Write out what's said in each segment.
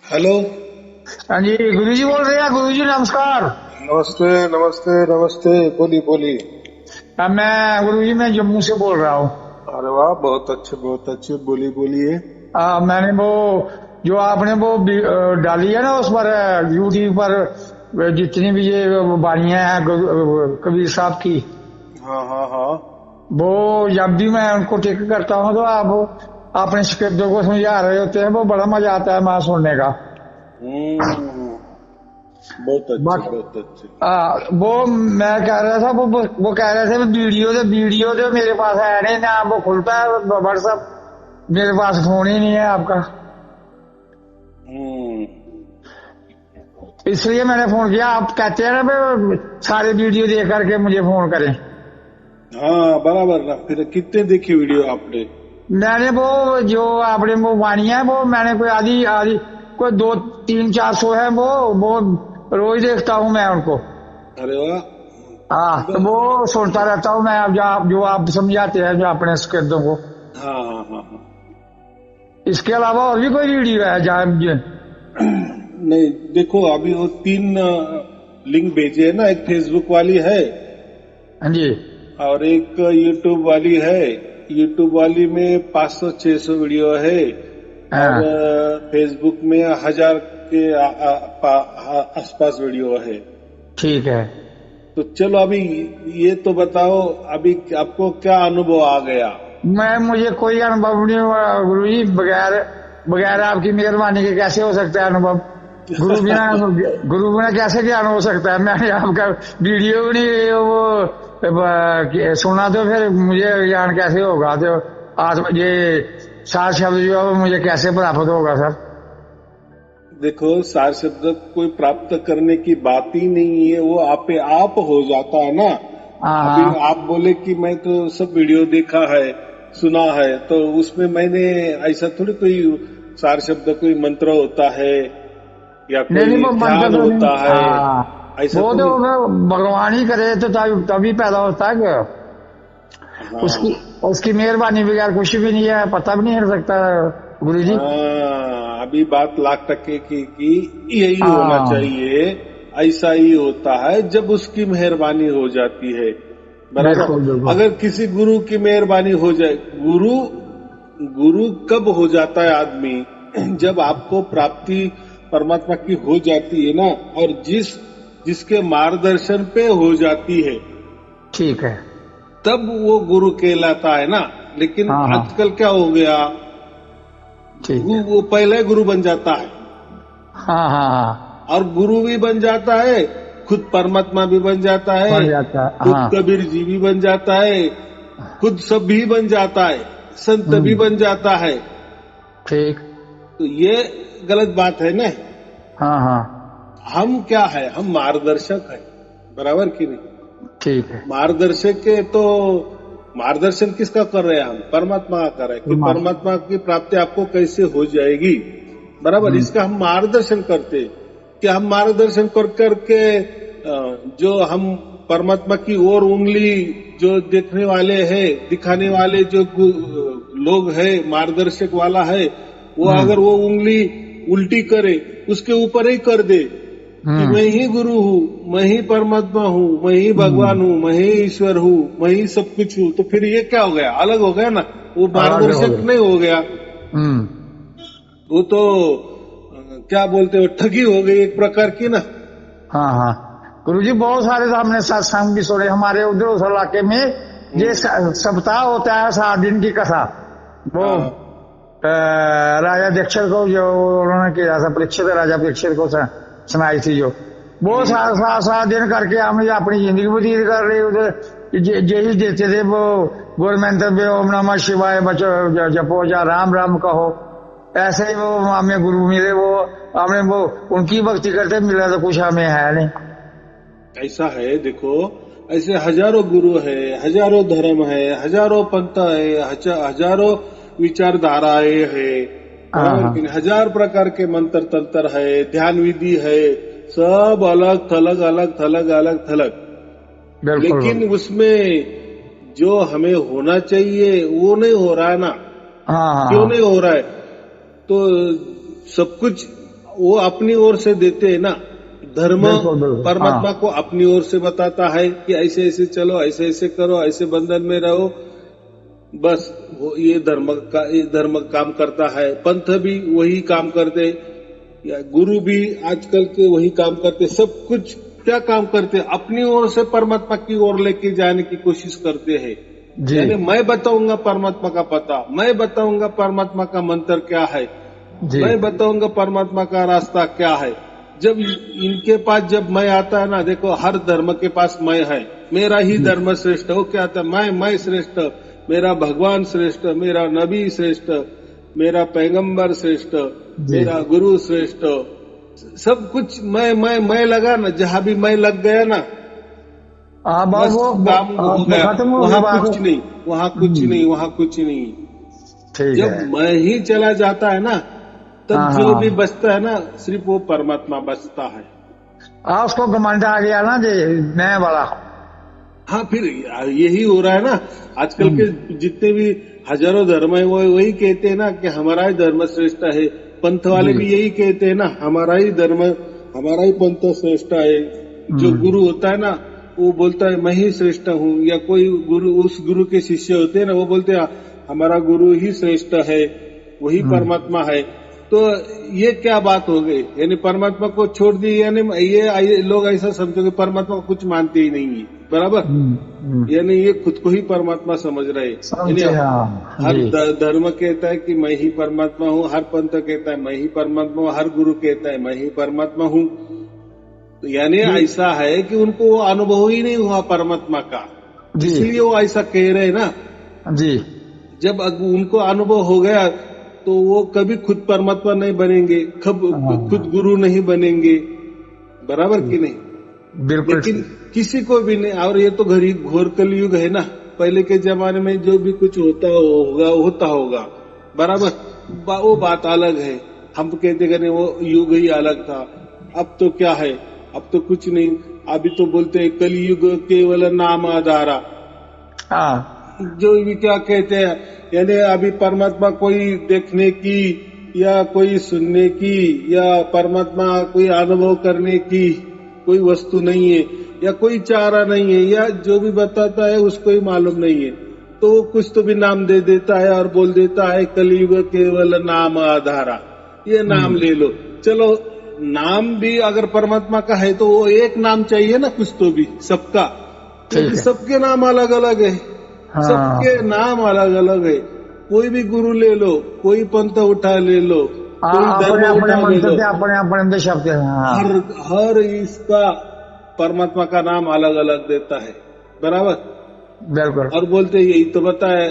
Hello. हाँ जी, गुरु जी बोल रहे हैं। गुरु जी नमस्कार। नमस्ते नमस्ते नमस्ते, बोली बोली। मैं गुरु जी, मैं जम्मू से बोल रहा हूँ। अरे वाह, बहुत अच्छे, बोली बोलिए। मैंने वो जो आपने वो डाली है ना, उस पर यूट्यूब पर जितनी भी ये वाणियां हैं कबीर साहब की, हाँ हाँ हाँ। वो जब भी मैं उनको टिक करता हूँ तो आप अपने शिष्यों को समझा रहे होते हैं, वो बड़ा मजा आता है वहां सुनने का। हम्म। बहुत अच्छे बट बहुत अच्छे। वो मैं कह रहा था, वो कह रहे थे वीडियो तो मेरे पास है नहीं ना, वो खुलता है व्हाट्सएप, मेरे पास फोन ही नहीं है आपका, हम्म। इसलिए मैंने फोन किया। आप कहते हैं ना भाई सारे वीडियो देख करके मुझे फोन करें। हाँ बराबर ना। फिर कितने देखी वीडियो आपने? मैंने वो जो आपने वो वाणी है, वो मैंने कोई आधी आधी कोई 2 3 400 है, वो रोज देखता हूँ मैं उनको। अरे वाह। तो वो सुनता रहता हूँ मैं। अब जो आप समझाते हैं जो अपने स्किर्दों को। हाँ हाँ हाँ हाँ। इसके अलावा और भी कोई वीडियो है जहाँ नहीं, देखो अभी वो 3 लिंक भेजे है ना। एक फेसबुक वाली है हाँ जी। और एक यूट्यूब वाली है। यूट्यूब वाली में 500-600 वीडियो है और हाँ फेसबुक में 1000 के आसपास वीडियो है। ठीक है। तो चलो अभी ये तो बताओ, अभी आपको क्या अनुभव आ गया? मुझे कोई अनुभव नहीं हुआ गुरु जी, बगैर बगैर आपकी मेहरबानी के कैसे हो सकता है अनुभव? गुरु बिना कैसे ज्ञान हो सकता है? मैंने आपका वीडियो भी नहीं सुना, तो फिर मुझे ज्ञान कैसे होगा? तो आज ये 7 शब्द जो है वो मुझे कैसे प्राप्त होगा सर? देखो, सार शब्द कोई प्राप्त करने की बात ही नहीं है, वो आप पे आप हो जाता है ना। हाँ अभी हाँ। आप बोले कि मैं तो सब वीडियो देखा है, सुना है, तो उसमें मैंने ऐसा थोड़ी कोई सार शब्द कोई मंत्र होता है या नहीं नहीं, कोई वो मंत्र ध्यान तो नहीं। होता है, हाँ, ऐसा वो तो तो नहीं। भगवान ही करे तो तभी पैदा होता है क्या? उसकी हाँ उसकी मेहरबानी बगैर कुछ भी नहीं है, पता भी नहीं चल सकता गुरु जी। हाँ, अभी बात लाख टके की यही होना हाँ चाहिए। ऐसा ही होता है जब उसकी मेहरबानी हो जाती है। बराबर। बिल्कुल बिल्कुल। अगर किसी गुरु की मेहरबानी हो जाए, गुरु गुरु कब हो जाता है आदमी? जब आपको प्राप्ति परमात्मा की हो जाती है ना, और जिसके मार्गदर्शन पे हो जाती है, ठीक है। तब वो गुरु कहलाता है ना। लेकिन हाँ हाँ आजकल क्या हो गया, ठीक है। वो पहले गुरु बन जाता है हाँ हाँ हाँ, और गुरु भी बन जाता है, खुद परमात्मा भी बन जाता है, बन जाता है खुद हाँ। कबीर जी भी बन जाता है, खुद सब भी बन जाता है, संत भी हम्म। बन जाता है। ठीक। तो ये गलत बात है ना। हाँ हाँ हम क्या है, हम मार्गदर्शक है, बराबर की नहीं? ठीक है। मार्गदर्शक के तो मार्गदर्शन किसका कर रहे हैं? हम परमात्मा का कर रहे हैं कि परमात्मा की प्राप्ति आपको कैसे हो जाएगी। बराबर, हम्म। इसका हम मार्गदर्शन करते हैं। कि हम मार्गदर्शन कर करके जो हम परमात्मा की ओर उंगली जो देखने वाले हैं, दिखाने वाले जो लोग हैं, मार्गदर्शक वाला है, वो अगर वो उंगली उल्टी करे, उसके ऊपर ही कर दे कि मैं ही गुरु हूँ, मैं ही परमात्मा हूँ, मैं ही भगवान हूँ, मैं ही ईश्वर हूँ, मैं ही सब कुछ हूँ, तो फिर ये क्या हो गया? अलग हो गया ना, वो अलग हो मार्गदर्शक गया। नहीं हो गया। हम्म। वो तो क्या बोलते हो, ठगी हो गई एक प्रकार की ना। हाँ हाँ गुरु जी, बहुत सारे हमने सत्संग भी सुने हमारे उधर उस इलाके में। ये सप्ताह होता है 7 दिन की कथा। वो हाँ राजा दीक्षित को जो उन्होंने किया था, परीक्षित राजा परीक्षित को सुनाई थी जो, वो 7 दिन करके हमने अपनी जिंदगी व्यतीत कर रही उधर। यही देते थे वो गवर्नमेंट में, ओम नमः शिवाय बचो, जपो जा राम राम कहो। ऐसे ही वो हमें गुरु मिले, वो हमें वो उनकी भक्ति करते मिला, तो कुछ हमें है नहीं। ऐसा है, देखो ऐसे हजारों गुरु है, हजारों धर्म है, हजारों पंथ है, हजारों विचारधाराएं है, हाँ बराबर हाँ कि नहीं? 1000 प्रकार के मंत्र तंत्र है, ध्यान विधि है, सब अलग थलग अलग थलग अलग थलग। बिल्कुल लेकिन बिल्कुल। उसमें जो हमें होना चाहिए वो नहीं हो रहा है ना। हाँ हाँ क्यों हाँ नहीं हो रहा है? तो सब कुछ वो अपनी ओर से देते हैं ना। धर्म बिल्कुल, बिल्कुल, परमात्मा हाँ। को अपनी ओर से बताता है कि ऐसे ऐसे चलो, ऐसे ऐसे करो, ऐसे बंधन में रहो। बस ये धर्म काम करता है। पंथ भी वही काम करते, या गुरु भी आजकल के वही काम करते। सब कुछ क्या काम करते, अपनी ओर से परमात्मा की ओर लेके जाने की कोशिश करते हैं। जी यानी मैं बताऊंगा परमात्मा का पता, मैं बताऊंगा परमात्मा का मंत्र क्या है, जी मैं बताऊंगा परमात्मा का रास्ता क्या है। जब इनके पास जब मैं आता है ना, देखो हर धर्म के पास मैं है, मेरा ही जी धर्म श्रेष्ठ। वो क्या आता है, मैं श्रेष्ठ, मेरा भगवान श्रेष्ठ, मेरा नबी श्रेष्ठ, मेरा पैगंबर श्रेष्ठ, जी मेरा गुरु श्रेष्ठ। सब कुछ मैं लगा ना, जहां भी मैं लग गया ना, अब बस काम हो गया। खत्म हो गई वहां बात। कुछ नहीं, वहां कुछ नहीं, वहां कुछ नहीं। ठीक जब है। मैं ही चला जाता है ना, तब हाँ जो भी हाँ, बचता है ना, सिर्फ वो परमात्मा बचता है। उसको घमंड आ गया ना जी, नया वाला। हाँ, फिर यही हो रहा है ना। आजकल के जितने भी हजारों धर्म है, वो वही कहते हैं ना कि हमारा ही धर्म श्रेष्ठ है। पंथ वाले जी भी यही कहते हैं ना, हमारा ही धर्म, हमारा ही पंथ श्रेष्ठ है। जो गुरु होता है ना, वो बोलता है मैं ही श्रेष्ठ हूँ। या कोई गुरु, उस गुरु के शिष्य होते हैं ना, वो बोलते हैं हमारा गुरु ही श्रेष्ठ है, वही परमात्मा है। तो ये क्या बात हो गई, यानी परमात्मा को छोड़ दी। यानी ये लोग ऐसा समझो कि परमात्मा को कुछ मानते ही नहीं है, बराबर। यानी ये खुद को ही परमात्मा समझ रहे। यानी समझे, हाँ हर जी धर्म कहता है कि मैं ही परमात्मा हूँ, हर पंथ कहता है मैं ही परमात्मा हूँ, हर गुरु कहता है मैं ही परमात्मा हूँ। तो यानी ऐसा है कि उनको वो अनुभव ही नहीं हुआ परमात्मा का, जी इसलिए वो ऐसा कह रहे हैं ना। जी जब उनको अनुभव हो गया तो वो कभी खुद परमात्मा नहीं बनेंगे, खुद गुरु नहीं बनेंगे, बराबर कि नहीं। बिल्कुल लेकिन ठीक। किसी को भी नहीं। और ये तो घोर कलयुग है ना। पहले के जमाने में जो भी कुछ होता होगा, बराबर, वो बात अलग है। हम कहते करें वो युग ही अलग था। अब तो क्या है, अब तो कुछ नहीं। अभी तो बोलते हैं कलयुग केवल नाम आधारा। हाँ जो भी क्या कहते हैं, यानी अभी परमात्मा कोई देखने की, या कोई सुनने की, या परमात्मा कोई अनुभव करने की कोई वस्तु नहीं है, या कोई चारा नहीं है, या जो भी बताता है उसको ही मालूम नहीं है। तो वो कुछ तो भी नाम दे देता है और बोल देता है कलयुग केवल नाम आधारा। ये नाम ले लो। चलो, नाम भी अगर परमात्मा का है तो वो एक नाम चाहिए ना, कुछ तो भी सबका, क्योंकि सबके नाम अलग अलग है। हाँ सबके नाम अलग अलग है। कोई भी गुरु ले लो, कोई पंथ उठा ले लो, कोई धर्म अपने उठा ले लो, अपने शब्द हैं, हाँ। हर इसका परमात्मा का नाम अलग अलग देता है, बराबर। बिल्कुल। और बोलते यही तो बताए,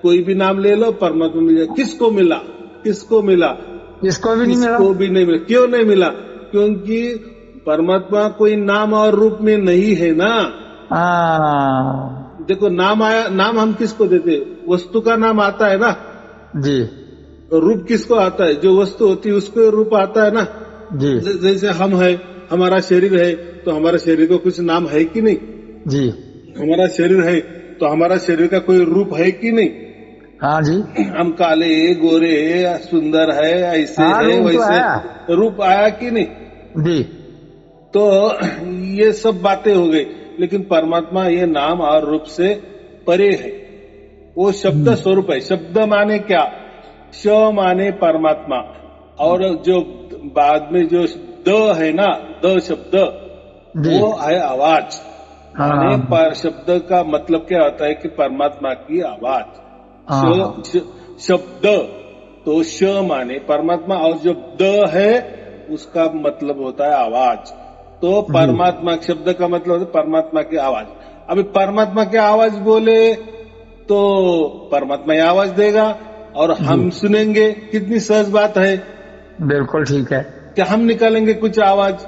कोई भी नाम ले लो परमात्मा मिल जाए। किसको मिला, किसको मिला, इसको भी नहीं मिला। किसको भी नहीं मिला। क्यों नहीं मिला? क्योंकि परमात्मा कोई नाम और रूप में नहीं है ना। देखो, नाम आया, नाम हम किसको देते, वस्तु का नाम आता है ना जी। रूप किसको आता है, जो वस्तु होती है उसको रूप आता है ना जी। जैसे हम है, हमारा शरीर है, तो हमारा शरीर को कुछ नाम है कि नहीं जी। हमारा शरीर है तो हमारा शरीर का कोई रूप है कि नहीं। हाँ जी। हम काले, गोरे, सुंदर है, ऐसे है, वैसे रूप आया कि नहीं जी। तो ये सब बातें हो गई। लेकिन परमात्मा ये नाम और रूप से परे है। वो शब्द स्वरूप है। शब्द माने क्या, श माने परमात्मा, और जो बाद में जो द है ना, द शब्द, वो है आवाज। माने शब्द का मतलब क्या होता है कि परमात्मा की आवाज। शब्द तो श माने परमात्मा, और जो द है उसका मतलब होता है आवाज। तो परमात्मा शब्द का मतलब है परमात्मा की आवाज। अभी परमात्मा की आवाज बोले तो परमात्मा आवाज देगा और हम सुनेंगे। कितनी सहज बात है। बिल्कुल ठीक है। क्या हम निकालेंगे कुछ आवाज,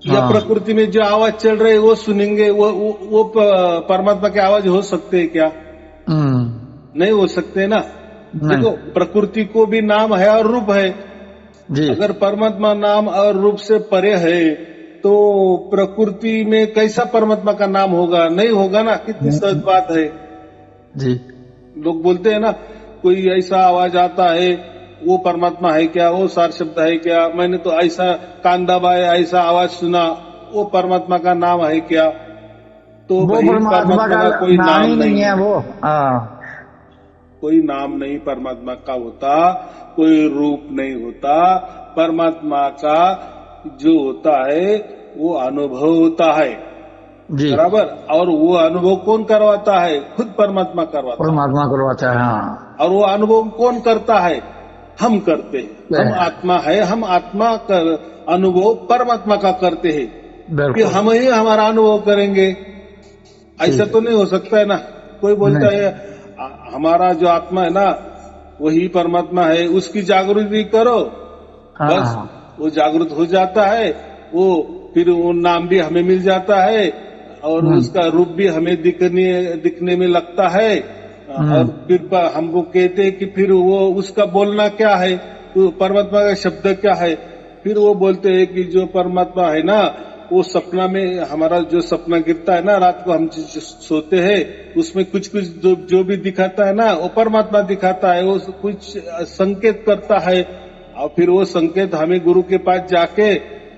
या प्रकृति में जो आवाज चल रही है वो सुनेंगे? वो परमात्मा की आवाज हो सकते है क्या? नहीं हो सकते ना। देखो, प्रकृति को भी नाम है और रूप है जी। अगर परमात्मा नाम और रूप से परे है तो प्रकृति में कैसा परमात्मा का नाम होगा? नहीं होगा ना। कितनी सहज बात है जी। लोग बोलते हैं ना, कोई ऐसा आवाज आता है वो परमात्मा है क्या, वो सार शब्द है क्या, मैंने तो ऐसा कान दबाया, ऐसा आवाज सुना, वो परमात्मा का नाम है क्या? तो वो भाई परमात्मा का कोई नाम ही नहीं है है, वो। हाँ कोई नाम नहीं परमात्मा का होता, कोई रूप नहीं होता। परमात्मा का जो होता है वो अनुभव होता है, जी, बराबर। और वो अनुभव कौन करवाता है? खुद परमात्मा करवाता है। परमात्मा करवाता है। हाँ और वो अनुभव कौन करता है? हम करते हैं। हम आत्मा है, हम आत्मा कर अनुभव परमात्मा का करते हैं कि बिल्कुल। हम ही हमारा अनुभव करेंगे, ऐसा तो नहीं हो सकता है ना। कोई बोलता नहीं। है हमारा जो आत्मा है ना वही परमात्मा है, उसकी जागृति करो, बस हाँ वो जागृत हो जाता है, वो फिर वो नाम भी हमें मिल जाता है और उसका रूप भी हमें दिखने में लगता है। और फिर हमको कहते हैं कि फिर वो उसका बोलना क्या है, तो परमात्मा का शब्द क्या है? फिर वो बोलते हैं कि जो परमात्मा है ना वो सपना में, हमारा जो सपना गिरता है ना रात को हम सोते हैं, उसमें कुछ कुछ जो भी दिखाता है ना वो परमात्मा दिखाता है, वो कुछ संकेत करता है। और फिर वो संकेत हमें गुरु के पास जाके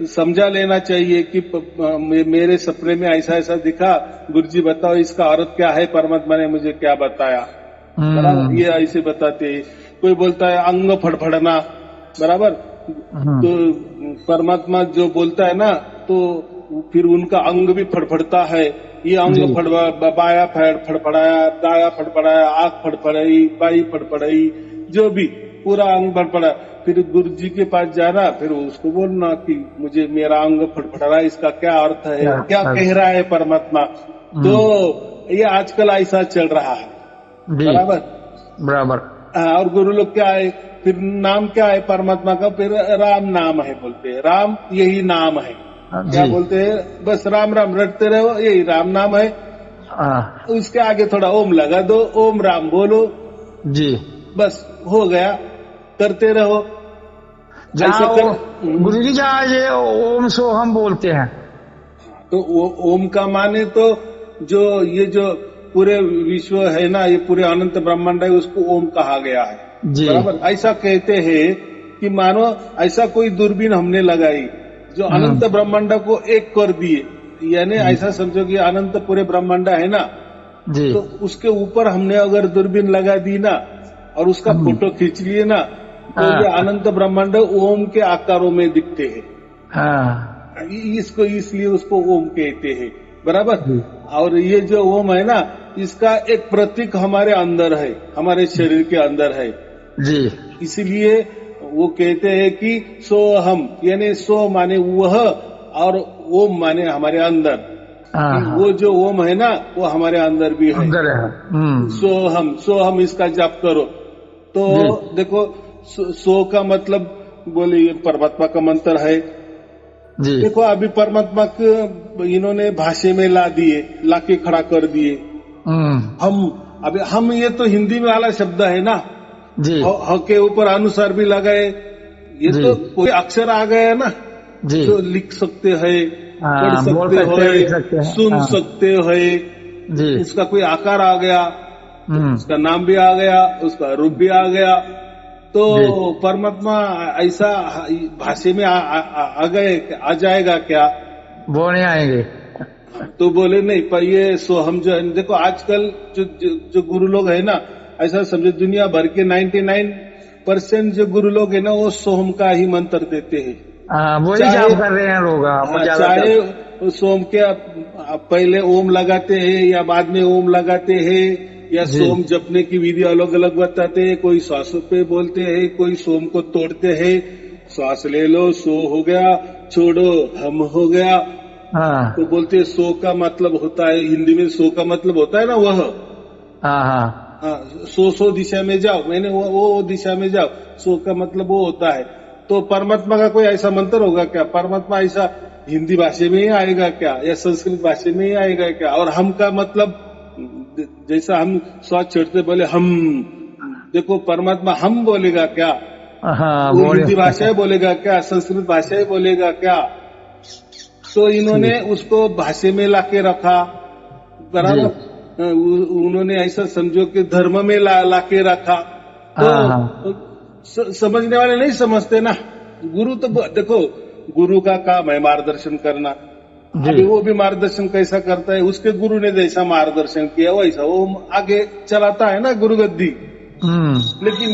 समझा लेना चाहिए कि मेरे सपने में ऐसा ऐसा दिखा, गुरुजी बताओ इसका अर्थ क्या है, परमात्मा ने मुझे क्या बताया, बराबर। ये ऐसे बताते हैं। कोई बोलता है अंग फड़फड़ना, बराबर। तो परमात्मा जो बोलता है ना तो फिर उनका अंग भी फड़फड़ता है। ये अंग बाया फड़फड़ाया, दाया फड़फड़ाया, आंख फड़फड़ाई, बाई फड़फड़ाई, जो भी पूरा अंग फड़फड़ा। फिर गुरु जी के पास जाना, फिर उसको बोलना कि मुझे मेरा अंग फड़फड़ा रहा है, इसका क्या अर्थ है, क्या कह रहा है परमात्मा। तो ये आजकल ऐसा चल रहा है, बराबर बराबर। और गुरु लोग क्या है, फिर नाम क्या है परमात्मा का? फिर राम नाम है बोलते हैं, राम यही नाम है। क्या बोलते हैं? बस राम राम रटते रहो, यही राम नाम है। उसके आगे थोड़ा ओम लगा दो, ओम राम बोलो जी, बस हो गया, करते रहो। गुरु जी जहाँ ये ओम सो हम बोलते हैं, तो वो ओम का माने तो जो पूरे विश्व है ना, ये पूरे अनंत ब्रह्मांड है, उसको ओम कहा गया है, बराबर। ऐसा कहते हैं कि मानो ऐसा कोई दूरबीन हमने लगाई जो अनंत ब्रह्मांड को एक कर दिए, यानी ऐसा समझो कि अनंत पूरे ब्रह्मांड है ना जी, तो उसके ऊपर हमने अगर दूरबीन लगा दी ना और उसका फोटो खींच लिए ना, तो ये अनंत ब्रह्मांड ओम के आकारों में दिखते हैं। इसको इसलिए उसको ओम कहते हैं, बराबर। और ये जो ओम है ना, इसका एक प्रतीक हमारे अंदर है, हमारे शरीर के अंदर है जी। इसीलिए वो कहते हैं कि सो हम, यानी सो माने वह और ओम माने हमारे अंदर। वो जो ओम है ना वो हमारे अंदर भी है, सो हम इसका जाप करो। तो देखो सो का मतलब बोलिए परमात्मा का मंत्र है जी। देखो अभी परमात्मा को इन्होंने भाषा में लाके खड़ा कर दिए। हम ये तो हिंदी में वाला शब्द है ना जी, ह के ऊपर अनुसार भी लगाए, ये तो कोई अक्षर आ गया ना जी, जो लिख सकते हैं, पढ़ सकते हो, सुन सकते हो जी, उसका कोई आकार आ गया, उसका नाम भी आ गया, उसका रूप भी आ गया। तो परमात्मा ऐसा भाषा में आ जाएगा क्या? वो नहीं आएंगे। तो बोले नहीं, पर ये सोहम जो है, देखो आजकल जो गुरु लोग है ना, ऐसा समझो दुनिया भर के 99% जो गुरु लोग है ना वो सोहम का ही मंत्र देते हैं। वो ही जाप कर रहे हैं लोग। चाहे सोम के पहले ओम लगाते हैं या बाद में ओम लगाते हैं, या सोम जपने की विधि अलग अलग बताते हैं। कोई श्वासों पे बोलते हैं, कोई सोम को तोड़ते हैं, श्वास ले लो सो हो गया, छोड़ो हम हो गया। तो बोलते हैं सो का मतलब होता है, हिंदी में सो का मतलब होता है ना वह, सो दिशा में जाओ, मैंने वो दिशा में जाओ, सो का मतलब वो होता है। तो परमात्मा का कोई ऐसा मंत्र होगा क्या? परमात्मा ऐसा हिंदी भाषा में ही आएगा क्या, या संस्कृत भाषा में ही आएगा क्या? और हम का मतलब जैसा हम श्वास छोड़ते बोले हम, देखो परमात्मा हम बोलेगा क्या? वो हिंदी भाषा ही बोलेगा क्या, संस्कृत भाषा ही बोलेगा क्या? तो इन्होंने उसको भाषा में लाके रखा, बराबर। उन्होंने ऐसा समझो कि धर्म में लाके रखा। तो समझने वाले नहीं समझते ना। गुरु तो देखो, गुरु का काम है मार्गदर्शन करना। अभी वो भी मार्गदर्शन कैसा करता है, उसके गुरु ने जैसा मार्गदर्शन किया वैसा वो आगे चलाता है ना गुरु गद्दी। लेकिन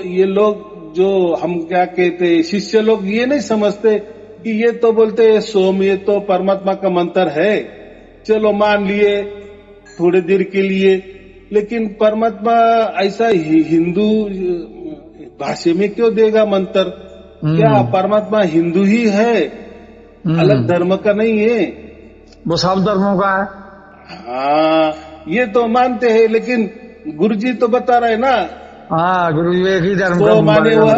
ये लोग जो हम क्या कहते हैं, शिष्य लोग ये नहीं समझते कि ये तो बोलते हैं सोम, ये तो परमात्मा का मंत्र है, चलो मान लिए थोड़ी देर के लिए। लेकिन परमात्मा ऐसा हिंदू भाषा में क्यों देगा मंत्र? क्या परमात्मा हिंदू ही है, अलग धर्म का नहीं है? वो सब धर्मों का है। हाँ, ये तो मानते हैं, लेकिन गुरुजी तो बता रहे ना। हाँ, गुरु एक ही धर्म तो माने वह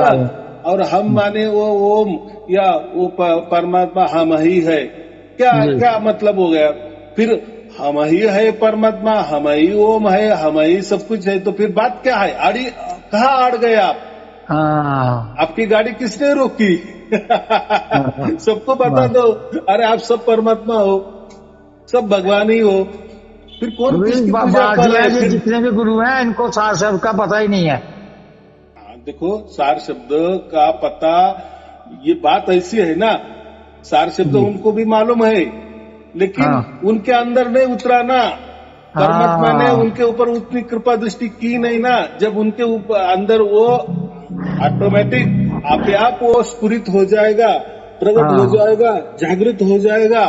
और हम माने वो ओम, या वो परमात्मा हम ही है। क्या मतलब हो गया? फिर हम ही है परमात्मा, हम ही ओम है, हम ही सब कुछ है, तो फिर बात क्या है? आड़ी कहाँ आड़ गए आप? आपकी गाड़ी किसने रोकी? सबको बता दो, अरे आप सब परमात्मा हो, सब भगवान ही हो, फिर कौन किसकी पूजा कर रहा है? जितने भी गुरु हैं इनको सार शब्द का पता ही नहीं है। देखो, सार शब्द का पता, ये बात ऐसी है ना, सार शब्द उनको भी मालूम है, लेकिन उनके अंदर नहीं उतरा ना। परमात्मा ने उनके ऊपर उतनी कृपा दृष्टि की नहीं ना। जब उनके ऊपर अंदर वो ऑटोमेटिक आप वो स्फुरित हो जाएगा, प्रकट हो जाएगा, जागृत हो जाएगा।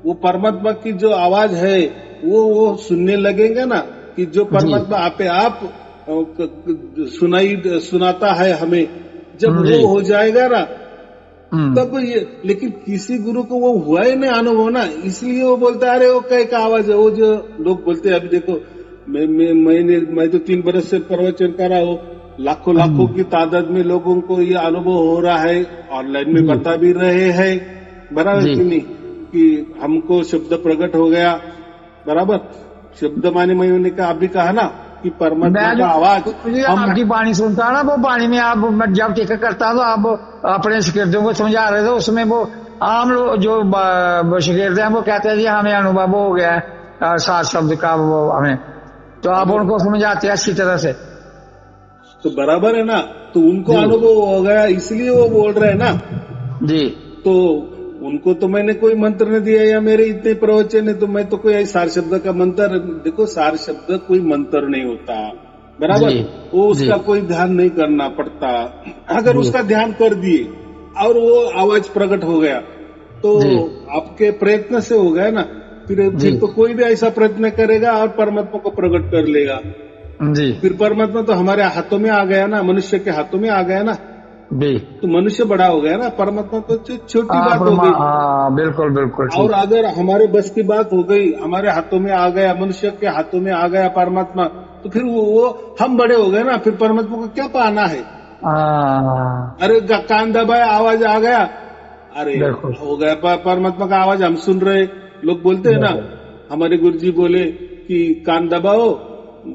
वो परमात्मा की जो आवाज है वो सुनने लगेंगे ना, कि जो परमात्मा आप सुनाता है हमें, जब वो हो जाएगा ना तब ये। लेकिन किसी गुरु को वो हुआ ही नहीं अनुभव ना, इसलिए वो बोलता है अरे वो कई का आवाज है। वो जो लोग बोलते हैं, अभी देखो मैं तो 3 बरस से प्रवचन कर रहा हूँ, लाखों की तादाद में लोगों को ये अनुभव हो रहा है, ऑनलाइन में बता भी रहे हैं, बराबर कि नहीं, कि हमको शब्द प्रकट हो गया। बराबर, शब्द माने मैंने कहा, अभी कहा ना कि परमात्मा का आवाज। आपकी वाणी सुनता है ना, वो वाणी में आप जब टीका करता तो आप अपने शिष्यों को समझा रहे थे, उसमें वो आम लोग जो शिष्य हैं वो कहते हैं जी हमें अनुभव हो गया है सात शब्द का, वो हमें, तो आप उनको समझाते हैं अच्छी तरह से। तो बराबर है ना, तो उनको अनुभव हो गया इसलिए वो बोल रहे हैं ना जी। तो उनको तो मैंने कोई मंत्र नहीं दिया, या मेरे इतने प्रवचन है तो मैं तो कोई सार शब्द का मंत्र। देखो, सार शब्द कोई मंत्र नहीं होता, बराबर, वो उसका कोई ध्यान नहीं करना पड़ता। अगर उसका ध्यान कर दिए और वो आवाज प्रकट हो गया तो आपके प्रयत्न से हो गया ना। फिर तो कोई भी ऐसा प्रयत्न करेगा और परमात्मा को प्रकट कर लेगा जी। फिर परमात्मा तो हमारे हाथों में आ गया ना, मनुष्य के हाथों में आ गया ना जी। तो मनुष्य बड़ा हो गया ना, परमात्मा तो छोटी बात हो गई। बिल्कुल बिल्कुल। और अगर हमारे बस की बात हो गई, हमारे हाथों में आ गया, मनुष्य के हाथों में आ गया परमात्मा, तो फिर वो हम बड़े हो गए ना, फिर परमात्मा को क्या पाना है? अरे कान दबाया, आवाज आ गया, अरे हो गया परमात्मा का आवाज हम सुन रहे। लोग बोलते हैं ना, हमारे गुरुजी बोले कि कान दबाओ,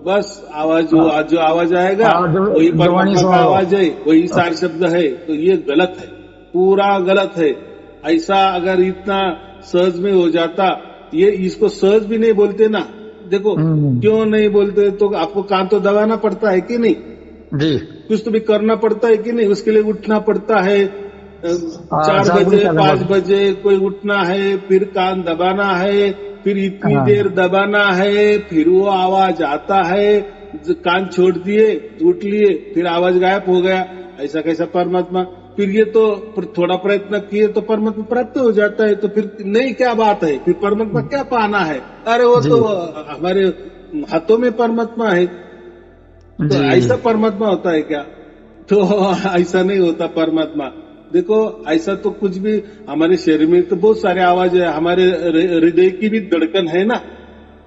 बस आवाज जो आवाज आएगा वही परमात्मा का आवाज है, वही सार शब्द है। तो ये गलत है, पूरा गलत है। ऐसा अगर इतना सहज में हो जाता, ये इसको सहज भी नहीं बोलते ना। देखो क्यों नहीं बोलते, तो आपको कान तो दबाना पड़ता है कि नहीं जी, कुछ तो भी करना पड़ता है कि नहीं, उसके लिए उठना पड़ता है 4 बजे 5 बजे कोई उठना है, फिर कान दबाना है, फिर इतनी देर दबाना है, फिर वो आवाज आता है, कान छोड़ दिए, उठ लिए, फिर आवाज गायब हो गया। ऐसा कैसा परमात्मा? फिर ये तो थोड़ा प्रयत्न किए तो परमात्मा प्राप्त हो जाता है, तो फिर नहीं क्या बात है, फिर परमात्मा क्या पाना है? अरे वो तो हमारे हाथों में परमात्मा है, तो ऐसा परमात्मा होता है क्या? तो ऐसा नहीं होता परमात्मा। देखो, ऐसा तो कुछ भी, हमारे शरीर में तो बहुत सारे आवाज है, हमारे हृदय की भी धड़कन है ना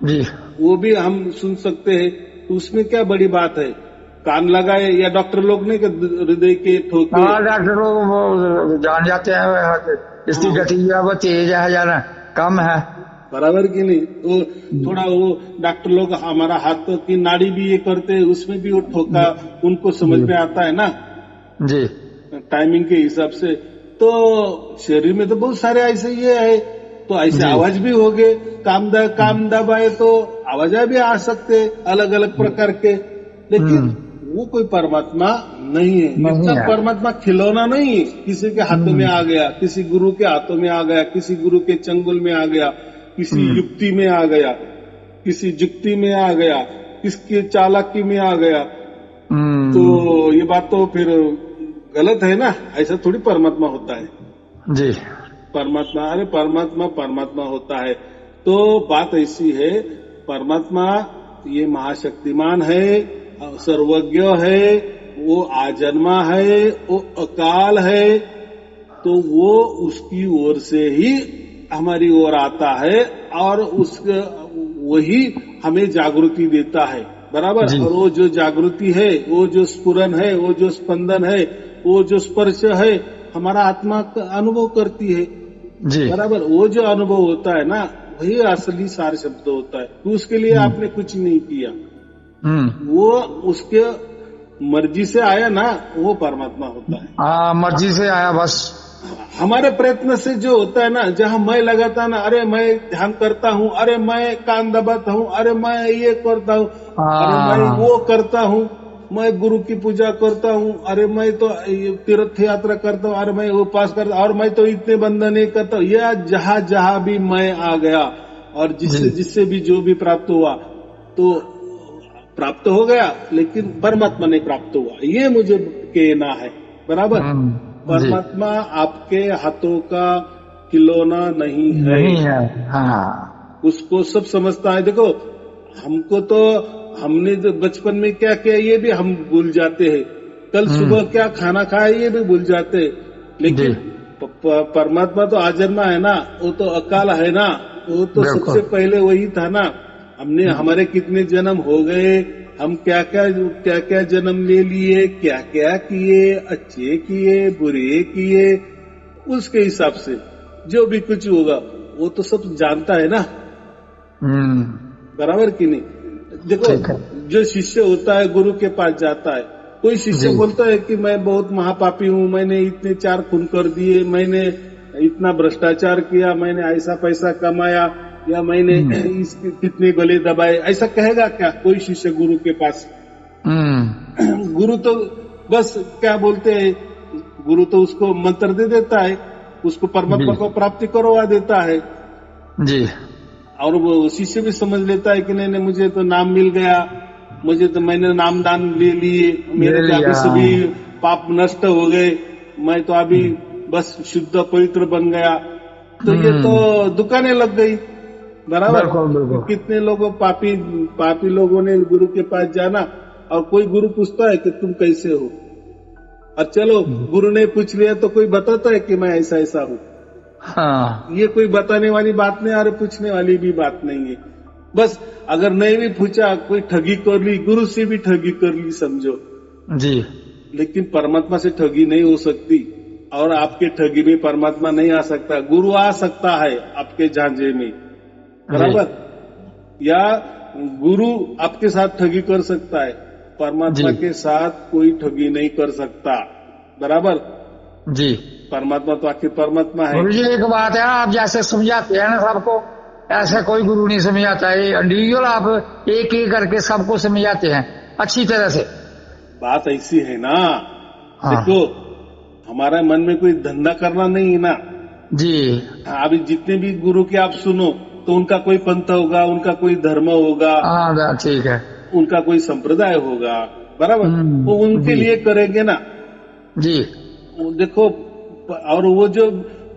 जी, वो भी हम सुन सकते हैं, तो उसमें क्या बड़ी बात है? कान लगाए या डॉक्टर लोग ने हृदय के ठोके? डॉक्टर लोग जान जाते हैं इसकी गति वो तेज है या कम है, बराबर की नहीं। तो थोड़ा वो डॉक्टर लोग हमारा हाथ की नाड़ी भी ये करते हैं, उसमें भी वो ठोका उनको समझ में आता है ना जी, टाइमिंग के हिसाब से। तो शरीर में तो बहुत सारे ऐसे ये है, तो ऐसे आवाज भी हो गए, काम दबाए तो आवाज भी आ सकते अलग अलग प्रकार के। लेकिन वो कोई परमात्मा नहीं है। नहीं इसका है। परमात्मा खिलौना नहीं है, किसी के हाथों में आ गया, किसी गुरु के हाथों में आ गया, किसी गुरु के चंगुल में आ गया, किसी युक्ति में आ गया, किसी जुक्ति में आ गया, किसकी चालाकी में आ गया। तो ये बात तो फिर गलत है ना, ऐसा थोड़ी परमात्मा होता है। जी परमात्मा, अरे परमात्मा परमात्मा होता है। तो बात ऐसी है, परमात्मा ये महाशक्तिमान है, सर्वज्ञ है, वो आजन्मा है, वो अकाल है, तो वो उसकी ओर से ही हमारी ओर आता है और उसके वही हमें जागृति देता है, बराबर। और वो जो जागृति है, वो जो स्फुरन है, वो जो स्पंदन है, वो जो स्पर्श है, हमारा आत्मा का अनुभव करती है जी, बराबर। वो जो अनुभव होता है ना, वही असली सार शब्द होता है। तो उसके लिए आपने कुछ नहीं किया, वो उसके मर्जी से आया ना, वो परमात्मा होता है। हाँ, मर्जी से आया बस। हमारे प्रयत्न से जो होता है ना, जहाँ मैं लगाता ना, अरे मैं ध्यान करता हूँ, अरे मैं कान दबाता हूँ, अरे मैं ये करता हूँ, अरे मैं वो करता हूँ, मैं गुरु की पूजा करता हूँ, अरे मैं तो तीर्थ यात्रा करता हूँ, अरे मैं उपास करता हूँ, और मैं तो इतने बंधन नहीं करता हूँ। यह जहाँ जहाँ भी मैं आ गया और जिससे भी जो भी प्राप्त हुआ, तो प्राप्त हो गया, लेकिन परमात्मा नहीं प्राप्त हुआ, ये मुझे कहना है, बराबर। परमात्मा आपके हाथों का खिलौना नहीं है। हाँ, उसको सब समझता है। देखो, हमको तो हमने जो बचपन में क्या किया ये भी हम भूल जाते हैं, कल सुबह क्या खाना खाया ये भी भूल जाते हैं, लेकिन परमात्मा तो आजन्मा है ना, वो तो अकाल है ना, वो तो सबसे पहले वही था ना। हमने हमारे कितने जन्म हो गए, हम क्या क्या जन्म ले लिए, क्या क्या किए, अच्छे किए बुरे किए, उसके हिसाब से जो भी कुछ होगा वो तो सब जानता है ना, बराबर कि नहीं। देखो, जो शिष्य होता है गुरु के पास जाता है, कोई शिष्य बोलता है कि मैं बहुत महापापी हूँ, मैंने इतने 4 खून कर दिए, मैंने इतना भ्रष्टाचार किया, मैंने ऐसा पैसा कमाया, या मैंने कितने गले दबाए, ऐसा कहेगा क्या कोई शिष्य गुरु के पास? गुरु तो बस क्या बोलते हैं, गुरु तो उसको मंत्र दे देता है, उसको परमात्मा को प्राप्ति करवा देता है जी। और वो शिष्य भी समझ लेता है कि नहीं मुझे तो नाम मिल गया, मुझे तो मैंने नाम दान ले लिए, मेरे अभी सभी पाप नष्ट हो गए, मैं तो अभी बस शुद्ध पवित्र बन गया। तो ये तो दुकानें लग गई, बराबर। कितने लोगों पापी लोगों ने गुरु के पास जाना, और कोई गुरु पूछता है कि तुम कैसे हो, और चलो गुरु ने पूछ लिया तो कोई बताता है कि मैं ऐसा ऐसा हूँ। हाँ, ये कोई बताने वाली बात नहीं, और पूछने वाली भी बात नहीं है। बस अगर नहीं भी पूछा, कोई ठगी कर ली, गुरु से भी ठगी कर ली समझो जी। लेकिन परमात्मा से ठगी नहीं हो सकती, और आपके ठगी में परमात्मा नहीं आ सकता। गुरु आ सकता है आपके झांझे में, बराबर, या गुरु आपके साथ ठगी कर सकता है, परमात्मा के साथ कोई ठगी नहीं कर सकता, बराबर जी। परमात्मा तो आखिर परमात्मा है। गुरु जी, एक बात है, आप जैसे समझाते हैं ना सबको, ऐसा कोई गुरु नहीं समझाता है। इंडिविजुअल आप एक एक करके सबको समझाते हैं अच्छी तरह से। बात ऐसी है ना, देखो हमारा मन में कोई धंधा करना नहीं है ना जी। अभी जितने भी गुरु के आप सुनो, तो उनका कोई पंथ होगा, उनका कोई धर्म होगा, ठीक है, उनका कोई संप्रदाय होगा, बराबर, वो उनके लिए करेंगे ना जी। देखो, और वो जो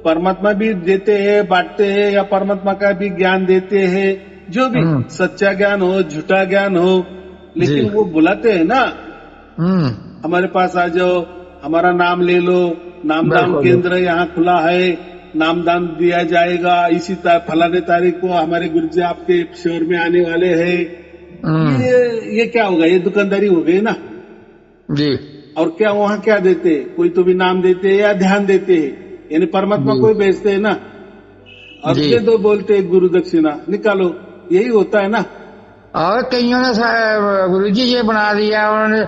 परमात्मा भी देते हैं, बांटते हैं, या परमात्मा का भी ज्ञान देते हैं, जो भी सच्चा ज्ञान हो झूठा ज्ञान हो, लेकिन वो बुलाते हैं ना, हमारे पास आ जाओ, हमारा नाम ले लो, नामदान केंद्र यहाँ खुला है, नामदान दिया जाएगा, इसी फलाने तारीख को हमारे गुरुजी आपके शहर में आने वाले हैं। ये क्या होगा, ये दुकानदारी हो गई ना जी। और क्या वहाँ क्या देते, कोई तो भी नाम देते हैं या ध्यान देते हैं, यानी परमात्मा को बेचते हैं ना, और ये तो बोलते हैं गुरु दक्षिणा निकालो, यही होता है ना। और कईयों ने गुरु जी ये बना दिया उन्होंने,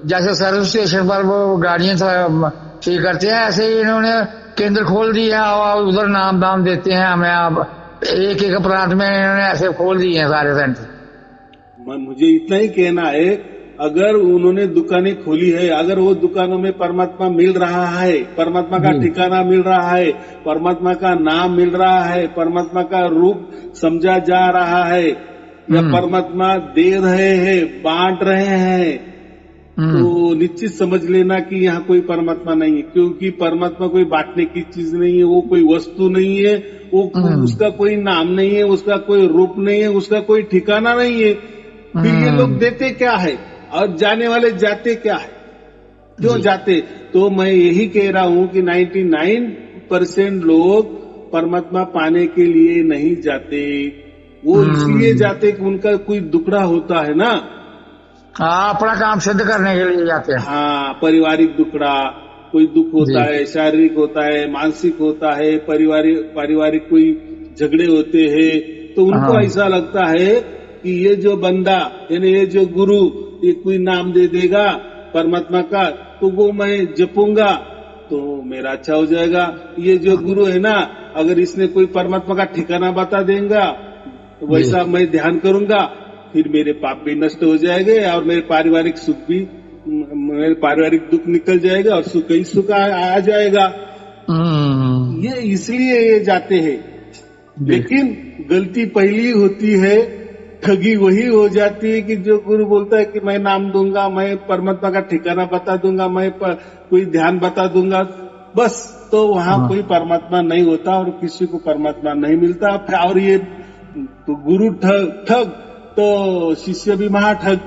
जैसे सर्विस स्टेशन पर वो गाड़ियां ठीक करते हैं, ऐसे ही इन्होंने केंद्र खोल दिया और उधर नाम दाम देते हैं हमें। आप एक प्रांत में इन्होंने ऐसे खोल दिए हैं सारे सेंटर। मुझे इतना ही कहना है, अगर उन्होंने दुकानें खोली है, अगर वो दुकानों में परमात्मा मिल रहा है, परमात्मा का ठिकाना मिल रहा है, परमात्मा का नाम मिल रहा है, परमात्मा का रूप समझा जा रहा है, या परमात्मा दे रहे हैं, बांट रहे हैं, तो निश्चित समझ लेना कि यहाँ कोई परमात्मा नहीं है। क्योंकि परमात्मा कोई बांटने की चीज नहीं है, वो कोई वस्तु नहीं है, वो उसका कोई नाम नहीं है, उसका कोई रूप नहीं है, उसका कोकोई ठिकाना नहीं है। फिर ये लोग देते क्या है और जाने वाले जाते क्या है, क्यों जाते? तो मैं यही कह रहा हूं कि 99% लोग परमात्मा पाने के लिए नहीं जाते, वो इसलिए जाते कि उनका कोई दुखड़ा होता है ना। हाँ, अपना काम सिद्ध करने के लिए जाते हैं। हाँ, पारिवारिक दुखड़ा, कोई दुख होता है, शारीरिक होता है, मानसिक होता है, पारिवारिक कोई झगड़े होते हैं, तो उनको ऐसा लगता है कि ये जो बंदा यानी ये जो गुरु ये कोई नाम दे देगा परमात्मा का, तो वो मैं जपूंगा तो मेरा अच्छा हो जाएगा। ये जो गुरु है ना, अगर इसने कोई परमात्मा का ठिकाना बता देगा तो वैसा मैं ध्यान करूंगा, फिर मेरे पाप भी नष्ट हो जाएंगे और मेरे पारिवारिक सुख भी, मेरे पारिवारिक दुख निकल जाएगा और सुख ही सुख आ जाएगा। ये इसलिए ये जाते हैं। लेकिन गलती पहली होती है, ठगी वही हो जाती है कि जो गुरु बोलता है कि मैं नाम दूंगा, मैं परमात्मा का ठिकाना बता दूंगा, मैं कोई ध्यान बता दूंगा, बस, तो वहां कोई परमात्मा नहीं होता और किसी को परमात्मा नहीं मिलता। और ये तो गुरु ठग तो शिष्य भी महाठग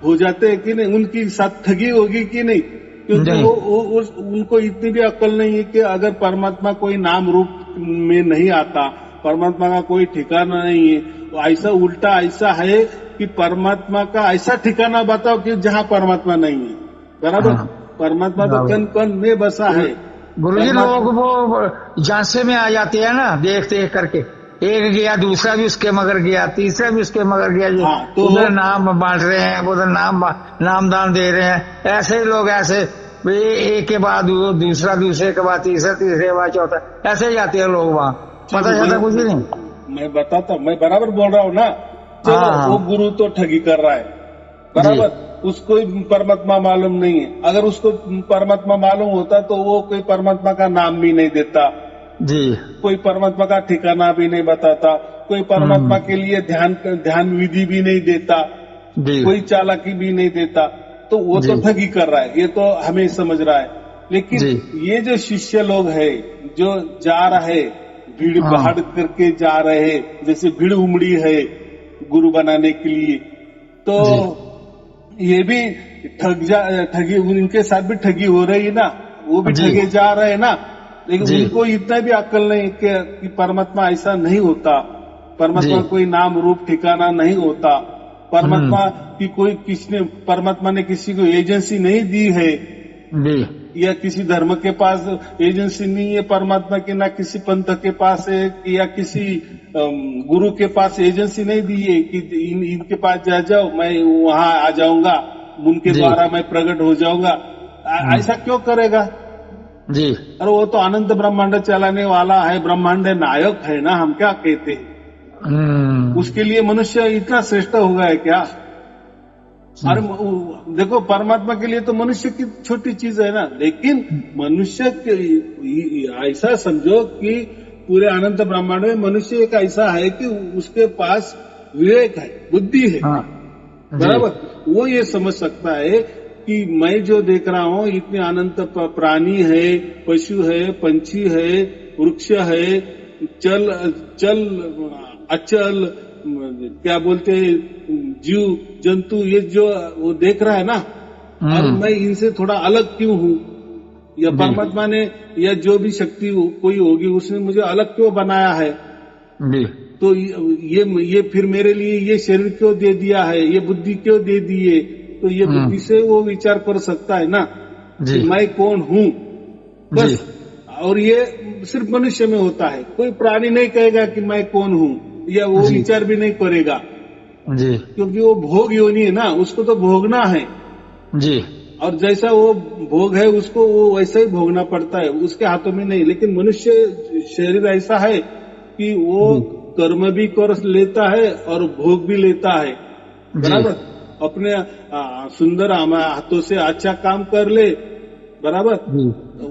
हो जाते हैं कि नहीं, उनकी साथ ठगी होगी कि नहीं, क्योंकि उनको इतनी भी अक्ल नहीं है कि अगर परमात्मा कोई नाम रूप में नहीं आता, परमात्मा का कोई ठिकाना नहीं है, तो ऐसा उल्टा ऐसा है कि परमात्मा का ऐसा ठिकाना बताओ कि जहाँ परमात्मा नहीं है, बराबर। परमात्मा तो कण कण में बसा है। गुरुजी, लोग वो झांसे में आ जाते हैं ना, देख देख करके, एक गया दूसरा भी उसके मगर गया, तीसरा भी उसके मगर गया, तो उधर नाम बांट रहे हैं, उधर नामदान दे रहे हैं। ऐसे ही लोग ऐसे एक के बाद दूसरा, दूसरे के बाद तीसरा, तीसरे के बाद चौथा, ऐसे ही जाते हैं लोग वहाँ, पता चलता कुछ नहीं। मैं बताता, मैं बराबर बोल रहा हूँ ना। चलो, वो गुरु तो ठगी कर रहा है, बराबर, उसको परमात्मा मालूम नहीं है। अगर उसको परमात्मा मालूम होता तो वो कोई परमात्मा का नाम भी नहीं देता जी, कोई परमात्मा का ठिकाना भी नहीं बताता, कोई परमात्मा के लिए ध्यान विधि भी नहीं देता, कोई चालाकी भी नहीं देता। तो वो तो ठगी कर रहा है, ये तो हमें समझ रहा है। लेकिन ये जो शिष्य लोग है जो जा रहे, भीड़ भाड़ करके जा रहे, जैसे भीड़ उमड़ी है गुरु बनाने के लिए, तो ये भी ठगी, उनके साथ भी ठगी हो रही है ना, वो भी ठगे जा रहे हैं ना। लेकिन उनको इतना भी अक्ल नहीं कि परमात्मा ऐसा नहीं होता, परमात्मा कोई नाम रूप ठिकाना नहीं होता, परमात्मा की परमात्मा ने किसी को एजेंसी नहीं दी है, या किसी धर्म के पास एजेंसी नहीं है परमात्मा की, ना किसी पंथ के पास है, या किसी गुरु के पास एजेंसी नहीं दी है कि इनके पास जाओ, मैं वहां आ जाऊंगा, उनके द्वारा मैं प्रकट हो जाऊंगा। ऐसा क्यों करेगा जी? अरे वो तो अनंत ब्रह्मांड चलाने वाला है, ब्रह्मांड नायक है ना, हम क्या कहते हैं? उसके लिए मनुष्य इतना श्रेष्ठ हो गया है क्या? अरे देखो, परमात्मा के लिए तो मनुष्य की छोटी चीज है ना, लेकिन मनुष्य ऐसा समझो कि पूरे अनंत ब्रह्मांड में मनुष्य एक ऐसा है कि उसके पास विवेक है, बुद्धि है, बराबर। वो ये समझ सकता है कि मैं जो देख रहा हूँ इतने अनंत प्राणी है, पशु है, पंछी है, वृक्ष है, चल अचल, क्या बोलते हैं, जीव जंतु, ये जो वो देख रहा है ना, और मैं इनसे थोड़ा अलग क्यों हूँ? या परमात्मा ने या जो भी शक्ति कोई होगी उसने मुझे अलग क्यों बनाया है? तो ये फिर मेरे लिए ये शरीर क्यों दे दिया है, ये बुद्धि क्यों दे दी है? तो ये बुद्धि से वो विचार कर सकता है ना कि मैं कौन हूँ, बस। और ये सिर्फ मनुष्य में होता है, कोई प्राणी नहीं कहेगा कि मैं कौन हूँ, या वो विचार भी नहीं करेगा जी, क्योंकि वो भोग योनि है ना, उसको तो भोगना है जी, और जैसा वो भोग है उसको वो वैसा ही भोगना पड़ता है, उसके हाथों में नहीं। लेकिन मनुष्य शरीर ऐसा है कि वो कर्म भी कर लेता है और भोग भी लेता है, बराबर। अपने सुंदर हाथों से अच्छा काम कर ले, बराबर,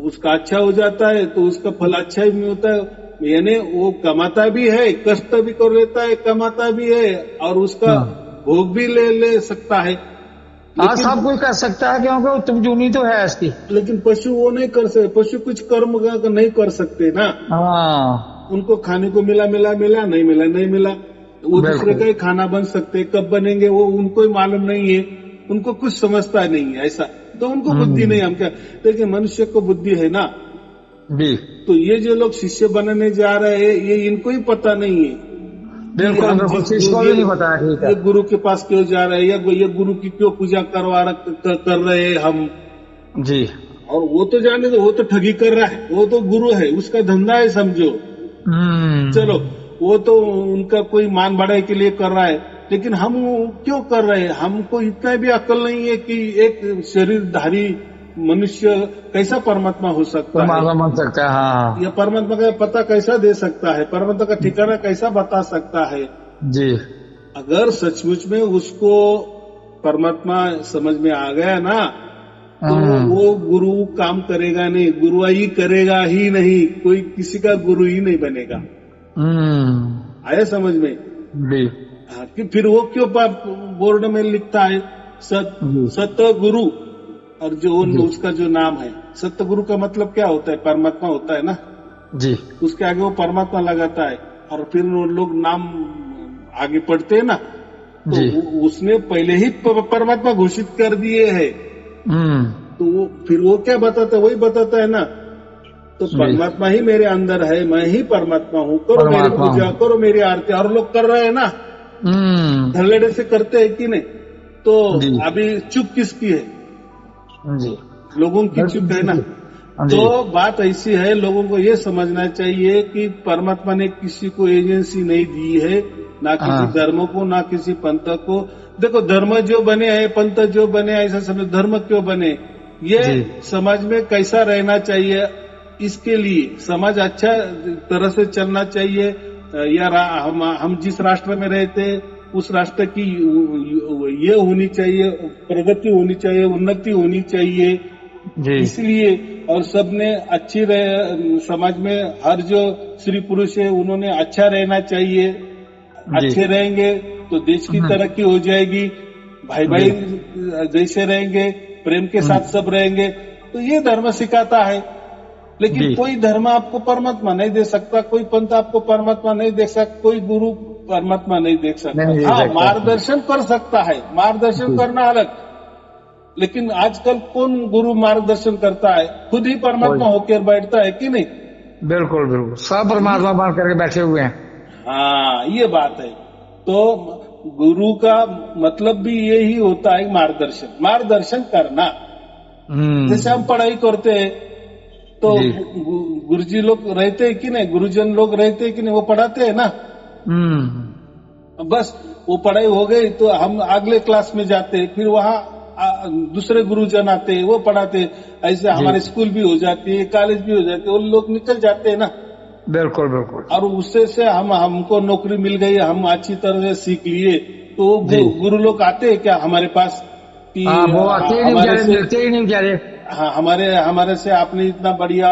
उसका अच्छा हो जाता है तो उसका फल अच्छा भी होता है। यानी वो कमाता भी है, कष्ट भी कर लेता है, कमाता भी है, और उसका भोग भी ले सकता है। हाँ, सब कुछ कर सकता है क्योंकि उत्तम जूनी तो है इसकी। लेकिन पशु वो नहीं कर सकते, पशु कुछ कर्म नहीं कर सकते ना। हाँ, उनको खाने को मिला नहीं मिला नहीं मिला, वो दूसरे का ही खाना बन सकते, कब बनेंगे वो उनको ही मालूम नहीं है, उनको कुछ समझता नहीं है ऐसा, तो उनको बुद्धि नहीं, हम क्या। लेकिन मनुष्य को बुद्धि है ना जी। तो ये जो लोग शिष्य बनने जा रहे हैं ये इनको ही पता नहीं है। बिल्कुल, इसको भी नहीं पता। ठीक है, ये गुरु के पास क्यों जा रहे हैं, या ये गुरु की क्यों पूजा कर रहे हैं हम जी। और वो तो जाने दो, वो तो ठगी कर रहा है, वो तो गुरु है, उसका धंधा है समझो। चलो, वो तो उनका कोई मान बढ़ाई के लिए कर रहा है, लेकिन हम क्यों कर रहे हैं? हमको इतना भी अकल नहीं है कि एक शरीरधारी मनुष्य कैसा परमात्मा हो सकता है, बन सकता है। हाँ, या परमात्मा का पता कैसा दे सकता है, परमात्मा का ठिकाना कैसा बता सकता है जी। अगर सचमुच में उसको परमात्मा समझ में आ गया ना तो वो गुरु काम करेगा नहीं, गुरुआई करेगा ही नहीं, कोई किसी का गुरु ही नहीं बनेगा। आया समझ में? कि फिर वो क्यों बोर्ड में लिखता है सत्य गुरु, और जो उसका जो नाम है सत्य गुरु का मतलब क्या होता है? परमात्मा होता है ना जी। उसके आगे वो परमात्मा लगाता है, और फिर वो लोग नाम आगे पढ़ते हैं ना तो उसने पहले ही परमात्मा घोषित कर दिए है, तो वो फिर वो क्या बताता है? वही बताता है ना, तो परमात्मा ही मेरे अंदर है, मैं ही परमात्मा हूँ, करो मेरी पूजा, करो मेरी आरती। और लोग कर रहे हैं ना, धड़ल्ले से करते हैं कि नहीं? तो अभी चुप किसकी है? जी, लोगों की चुप है ना। तो बात ऐसी है, लोगों को ये समझना चाहिए कि परमात्मा ने किसी को एजेंसी नहीं दी है, ना किसी धर्म को, ना किसी पंथ को। देखो, धर्म जो बने हैं, पंथ जो बने, ऐसा समझ, धर्म क्यों बने? ये समाज में कैसा रहना चाहिए, इसके लिए समाज अच्छा तरह से चलना चाहिए, या हम जिस राष्ट्र में रहते उस राष्ट्र की ये होनी चाहिए, प्रगति होनी चाहिए, उन्नति होनी चाहिए। इसलिए और सबने अच्छी समाज में हर जो स्त्री पुरुष है उन्होंने अच्छा रहना चाहिए। अच्छे रहेंगे तो देश की तरक्की हो जाएगी, भाई भाई जैसे रहेंगे, प्रेम के साथ सब रहेंगे, तो ये धर्म सिखाता है। लेकिन कोई धर्म आपको परमात्मा नहीं दे सकता, कोई पंथ आपको परमात्मा नहीं दे सकता, कोई गुरु परमात्मा नहीं देख सकता। हाँ, मार्गदर्शन कर सकता है, मार्गदर्शन करना अलग, लेकिन आजकल कौन गुरु मार्गदर्शन करता है? खुद ही परमात्मा होकर बैठता है कि नहीं? बिल्कुल बिल्कुल, सब परमात्मा बन करके बैठे हुए हैं। हाँ, ये बात है। तो गुरु का मतलब भी यही होता है, मार्गदर्शन करना। जैसे हम पढ़ाई करते हैं तो गुरुजी लोग रहते हैं कि नहीं, गुरुजन लोग रहते हैं कि नहीं, वो पढ़ाते हैं ना। बस वो पढ़ाई हो गई तो हम अगले क्लास में जाते हैं, फिर वहाँ दूसरे गुरुजन आते हैं, वो पढ़ाते हैं। ऐसे हमारे स्कूल भी हो जाती है, कॉलेज भी हो जाती है, वो लोग निकल जाते हैं ना। बिल्कुल बिल्कुल। और उससे से हमको नौकरी मिल गई, हम अच्छी तरह से सीख लिए, तो गुरु लोग आते हैं क्या हमारे पास कि वो आते ही नहीं बेचारे। हाँ, हमारे से आपने इतना बढ़िया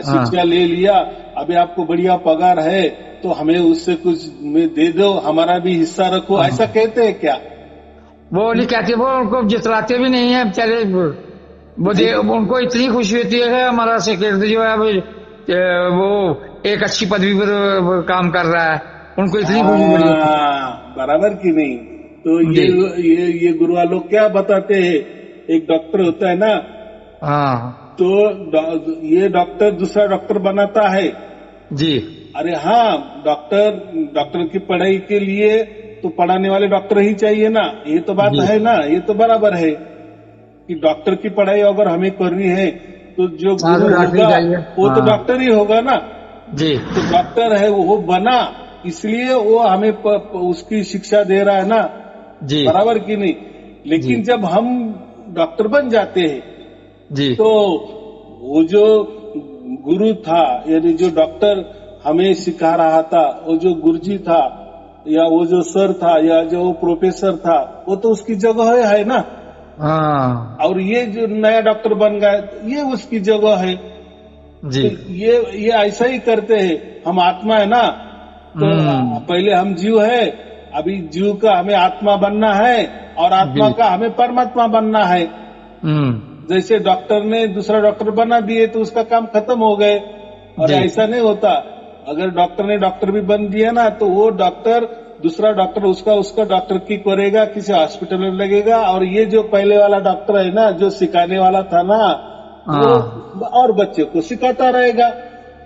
शिक्षा ले लिया, अभी आपको बढ़िया पगार है, तो हमें उससे कुछ दे दो, हमारा भी हिस्सा रखो, ऐसा कहते हैं क्या? वो नहीं कहते, वो उनको जितलाते भी नहीं है बेचारे। वो उनको इतनी खुशी होती है हमारा सेक्रेटरी जो है वो एक अच्छी पदवी पर काम कर रहा है, उनको इतनी खुशी होती है। बराबर की नहीं? तो ये गुरु लोग क्या बताते हैं, एक डॉक्टर होता है ना, तो ये डॉक्टर दूसरा डॉक्टर बनाता है जी। अरे हाँ, डॉक्टर की पढ़ाई के लिए तो पढ़ाने वाले डॉक्टर ही चाहिए ना, ये तो बात है ना, ये तो बराबर है कि डॉक्टर की पढ़ाई अगर हमें करनी है तो जो गुरु होगा वो तो डॉक्टर ही होगा ना जी। तो डॉक्टर है वो बना, इसलिए वो हमें उसकी शिक्षा दे रहा है ना जी। बराबर की नहीं? लेकिन जब हम डॉक्टर बन जाते हैं जी, तो वो जो गुरु था, यानी जो डॉक्टर हमें सिखा रहा था, वो जो गुरुजी था, या वो जो सर था या जो प्रोफेसर था, वो तो उसकी जगह है ना। हाँ और ये जो नया डॉक्टर बन गया ये उसकी जगह है। जी। तो ये ऐसा ही करते हैं। हम आत्मा है ना, तो पहले हम जीव है, अभी जीव का हमें आत्मा बनना है और आत्मा जी। का हमें परमात्मा बनना है। जैसे डॉक्टर ने दूसरा डॉक्टर बना दिए तो उसका काम खत्म हो गए, और जी। ऐसा नहीं होता। अगर डॉक्टर ने डॉक्टर भी बन दिया ना, तो वो डॉक्टर दूसरा डॉक्टर उसका डॉक्टर की करेगा, किसी हॉस्पिटल में लगेगा। और ये जो पहले वाला डॉक्टर है ना, जो सिखाने वाला था ना, वो और बच्चे को सिखाता रहेगा।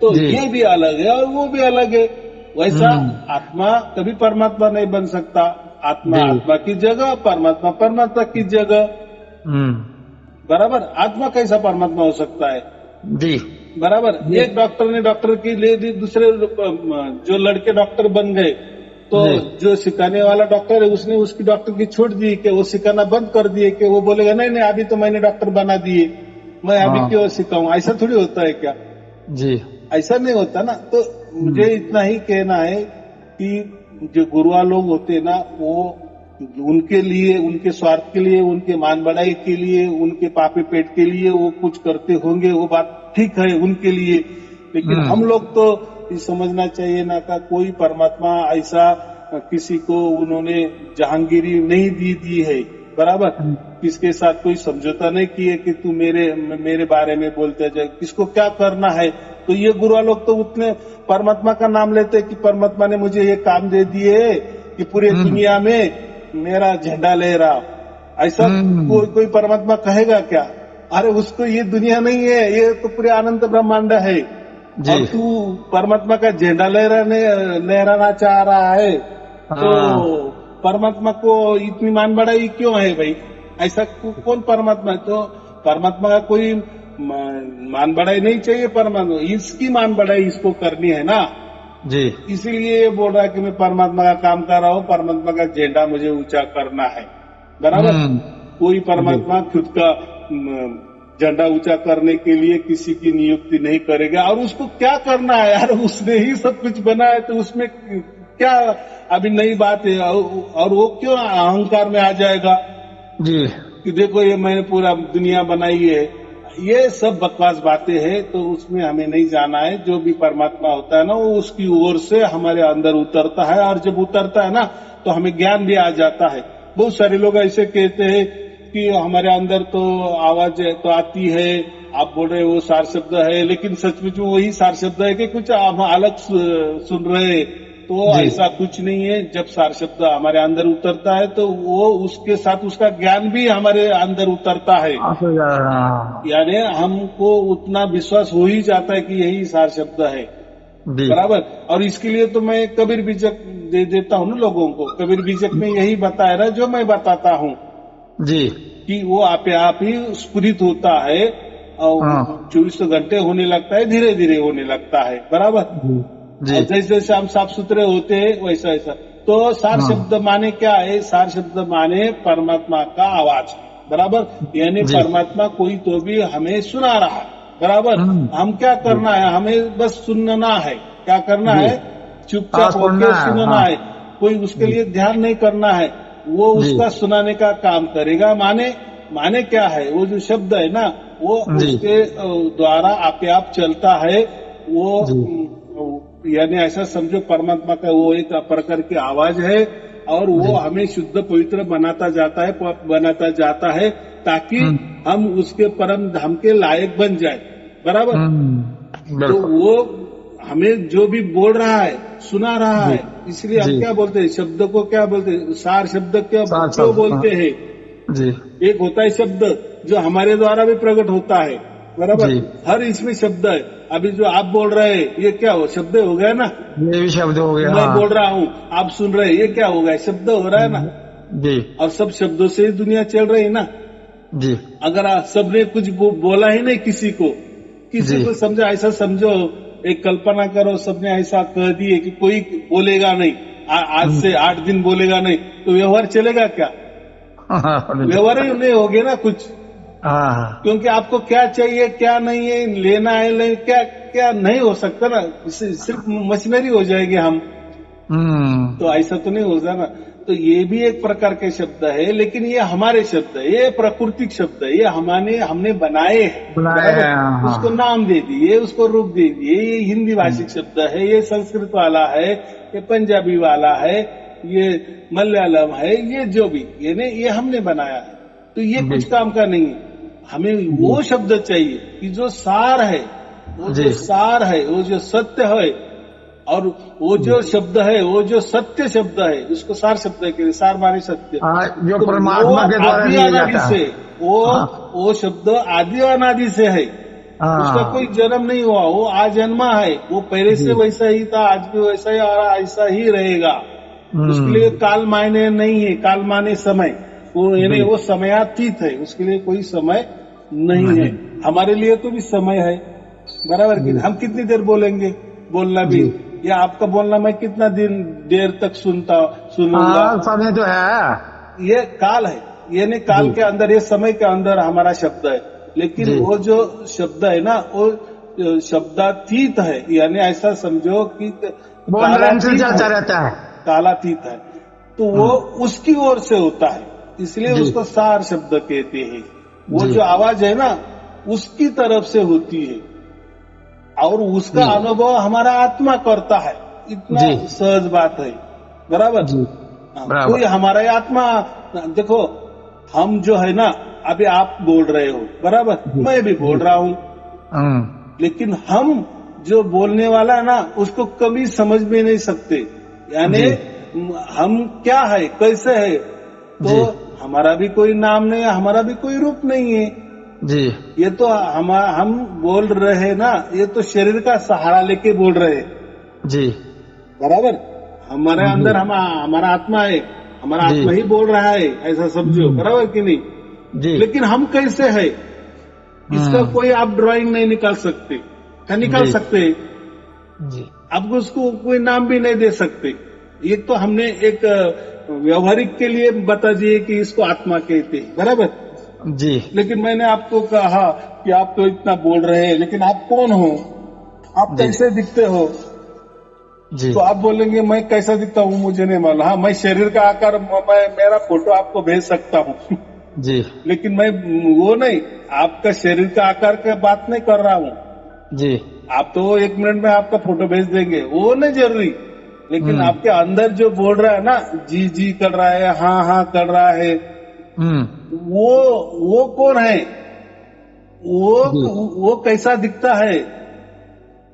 तो जी। ये भी अलग है और वो भी अलग है। वैसा आत्मा कभी परमात्मा नहीं बन सकता। आत्मा जी। आत्मा की जगह, परमात्मा परमात्मा की जगह। बराबर। आत्मा कैसा परमात्मा हो सकता है? जी। बराबर। एक डॉक्टर ने डॉक्टर की ले दी, दूसरे जो लड़के डॉक्टर बन गए, तो जो सिखाने वाला डॉक्टर है उसने उसकी डॉक्टर की छोड़ दी कि वो सिखाना बंद कर दिए, कि वो बोलेगा नहीं नहीं अभी तो मैंने डॉक्टर बना दिए, मैं अभी क्यों सिखाऊं। ऐसा थोड़ी होता है क्या? जी। ऐसा नहीं होता ना। तो मुझे इतना ही कहना है कि जो गुरुआ लोग होते हैं ना, वो उनके लिए, उनके स्वार्थ के लिए, उनके मान बढ़ाई के लिए, उनके पापे पेट के लिए वो कुछ करते होंगे, वो बात ठीक है उनके लिए। लेकिन हम लोग तो ये समझना चाहिए ना का कोई परमात्मा ऐसा किसी को उन्होंने जहांगीरी नहीं दी है। बराबर। किसके साथ कोई समझौता नहीं किए कि तू मेरे बारे में बोलते जाए, किसको क्या करना है। तो ये गुरु लोग तो उतने परमात्मा का नाम लेते कि परमात्मा ने मुझे ये काम दे दिए कि पूरे दुनिया में मेरा झंडा ले रहा। ऐसा कोई परमात्मा कहेगा क्या? अरे उसको ये दुनिया नहीं है, ये तो पूरे अनंत ब्रह्मांड है। और तू परमात्मा का झंडा लहराना चाह रहा है, तो परमात्मा को इतनी मान बढ़ाई क्यों है भाई? ऐसा कौन परमात्मा है? तो परमात्मा का कोई मान बढ़ाई नहीं चाहिए। परमात्मा इसकी मान बढ़ाई इसको करनी है ना जी। इसीलिए बोल रहा है कि मैं परमात्मा का काम कर रहा हूँ, परमात्मा का झंडा मुझे ऊंचा करना है। बराबर। कोई परमात्मा खुद का झंडा ऊंचा करने के लिए किसी की नियुक्ति नहीं करेगा। और उसको क्या करना है यार? उसने ही सब कुछ बनाया, तो उसमें क्या अभी नई बात है? और वो क्यों अहंकार में आ जाएगा जी कि देखो ये मैंने पूरा दुनिया बनाई है? ये सब बकवास बातें हैं। तो उसमें हमें नहीं जाना है। जो भी परमात्मा होता है ना, वो उसकी ओर से हमारे अंदर उतरता है, और जब उतरता है ना तो हमें ज्ञान भी आ जाता है। बहुत सारे लोग ऐसे कहते हैं कि हमारे अंदर तो आवाज तो आती है, आप बोल रहे हो वो सार शब्द है, लेकिन सचमुच में वही सार शब्द है कि कुछ हम अलग सुन रहे? तो ऐसा कुछ नहीं है। जब सार शब्द हमारे अंदर उतरता है तो वो उसके साथ उसका ज्ञान भी हमारे अंदर उतरता है। यानी हमको उतना विश्वास हो ही जाता है कि यही सार शब्द है। बराबर। और इसके लिए तो मैं कबीर बीजक दे देता हूँ ना लोगों को। कबीर बीजक में यही बताया ना जो मैं बताता हूँ जी, कि वो आपे आप ही स्फुरित होता है और 24 घंटे होने लगता है, धीरे धीरे होने लगता है। बराबर। और जैसे जैसे हम साफ सुथरे होते हैं वैसा ऐसा। तो सार शब्द माने क्या है? सार शब्द माने परमात्मा का आवाज। बराबर। यानी परमात्मा कोई तो भी हमें सुना रहा है। बराबर। हम क्या करना है? हमें बस सुनना है। क्या करना है? चुपचाप होकर सुनना है। कोई उसके लिए ध्यान नहीं करना है, वो उसका सुनाने का काम करेगा। माने क्या है? वो जो शब्द है ना, वो उसके द्वारा आपे आप चलता है। वो यानी ऐसा समझो परमात्मा का वो एक प्रकार की आवाज है, और वो हमें शुद्ध पवित्र बनाता जाता है ताकि हम उसके परम धाम के लायक बन जाए। बराबर। तो वो हमें जो भी बोल रहा है, सुना रहा है। इसलिए हम क्या बोलते हैं? शब्द को क्या बोलते हैं? सार शब्द क्यों बोलते हैं? एक होता है शब्द जो हमारे द्वारा भी प्रकट होता है। बराबर। हर इसमें शब्द है। अभी जो आप बोल रहे हैं ये क्या हो? शब्द हो गया ना। ये भी शब्द हो गया। मैं बोल रहा हूँ, आप सुन रहे हैं, ये क्या हो गया? शब्द हो रहा है ना जी। और सब शब्दों से ही दुनिया चल रही है ना जी। अगर सबने कुछ बोला ही नहीं किसी को समझा, ऐसा समझो, एक कल्पना करो सबने ऐसा कह दिए कि कोई बोलेगा नहीं, आज से 8 दिन बोलेगा नहीं, तो व्यवहार चलेगा क्या? व्यवहार ही नहीं होगे ना कुछ। क्योंकि आपको क्या चाहिए, क्या नहीं है, लेना है नहीं, क्या क्या नहीं हो सकता ना। सिर्फ मशीनरी हो जाएंगे हम। तो ऐसा तो नहीं होगा ना। तो ये भी एक प्रकार के शब्द है, लेकिन ये हमारे शब्द है, ये प्राकृतिक शब्द है, ये हमने बनाए हैं, बराबर। उसको नाम दे दिए, उसको रूप दे दिए। ये हिंदी भाषिक शब्द है, ये संस्कृत वाला है, ये पंजाबी वाला है, ये मलयालम है, ये जो भी ये हमने बनाया है। तो ये कुछ काम का नहीं है। हमें वो शब्द चाहिए कि जो सार है, वो जो सार है, वो जो सत्य है, और वो जो शब्द है, वो जो सत्य शब्द है, उसको सार शब्द है। सार माने सत्य, जो परमात्मा के द्वारा दिया जाता है। वो शब्द आदि अनादि से है, उसका कोई जन्म नहीं हुआ, वो आज जन्मा है, वो पहले से वैसा ही था, आज भी वैसा ही आ ऐसा ही रहेगा। उसके लिए काल मायने नहीं है, काल माने समय, वो यानी वो समयातीत है, उसके लिए कोई समय नहीं है। हमारे लिए तो भी समय है, बराबर कि हम कितनी देर बोलेंगे, बोलना भी, या आपका बोलना मैं कितना देर तक सुनूंगा। समय तो है, ये काल है, ये नहीं काल के अंदर, ये समय के अंदर हमारा शब्द है। लेकिन वो जो शब्द है ना, वो शब्दातीत है, यानी ऐसा समझो कि चलता रहता है, कालातीत है। तो वो उसकी ओर से होता है, इसलिए उसको सार शब्द कहते हैं। वो जो आवाज है ना, उसकी तरफ से होती है, और उसका अनुभव हमारा आत्मा करता है। इतना सहज बात है, बराबर। कोई हमारा आत्मा, देखो हम जो है ना, अभी आप बोल रहे हो, बराबर, मैं भी बोल रहा हूँ, लेकिन हम जो बोलने वाला है ना, उसको कभी समझ में नहीं सकते, यानी हम क्या है, कैसे है। तो हमारा भी कोई नाम नहीं है, हमारा भी कोई रूप नहीं है जी। ये तो हम बोल रहे हैं ना, ये तो शरीर का सहारा लेके बोल रहे हैं जी, बराबर। हमारे अंदर हमारा आत्मा है, हमारा आत्मा ही बोल रहा है, ऐसा समझो, बराबर कि नहीं जी। लेकिन हम कैसे है, इसका कोई आप ड्राइंग नहीं निकाल सकते, क्या निकाल सकते जी। आप उसको कोई नाम भी नहीं दे सकते। ये तो हमने एक व्यवहारिक के लिए बता दिए कि इसको आत्मा कहते हैं, बराबर जी। लेकिन मैंने आपको कहा कि आप तो इतना बोल रहे हैं, लेकिन आप कौन हो, आप कैसे दिखते हो जी। तो आप बोलेंगे मैं कैसा दिखता हूँ मुझे नहीं मालूम। हाँ, मैं शरीर का आकार, मेरा फोटो आपको भेज सकता हूँ जी, लेकिन मैं वो नहीं, आपका शरीर का आकार का बात नहीं कर रहा हूँ जी। आप तो 1 मिनट में आपका फोटो भेज देंगे, वो नहीं जरूरी। लेकिन आपके अंदर जो बोल रहा है ना, जी जी कर रहा है, हाँ हाँ कर रहा है, वो कौन है, वो कैसा दिखता है।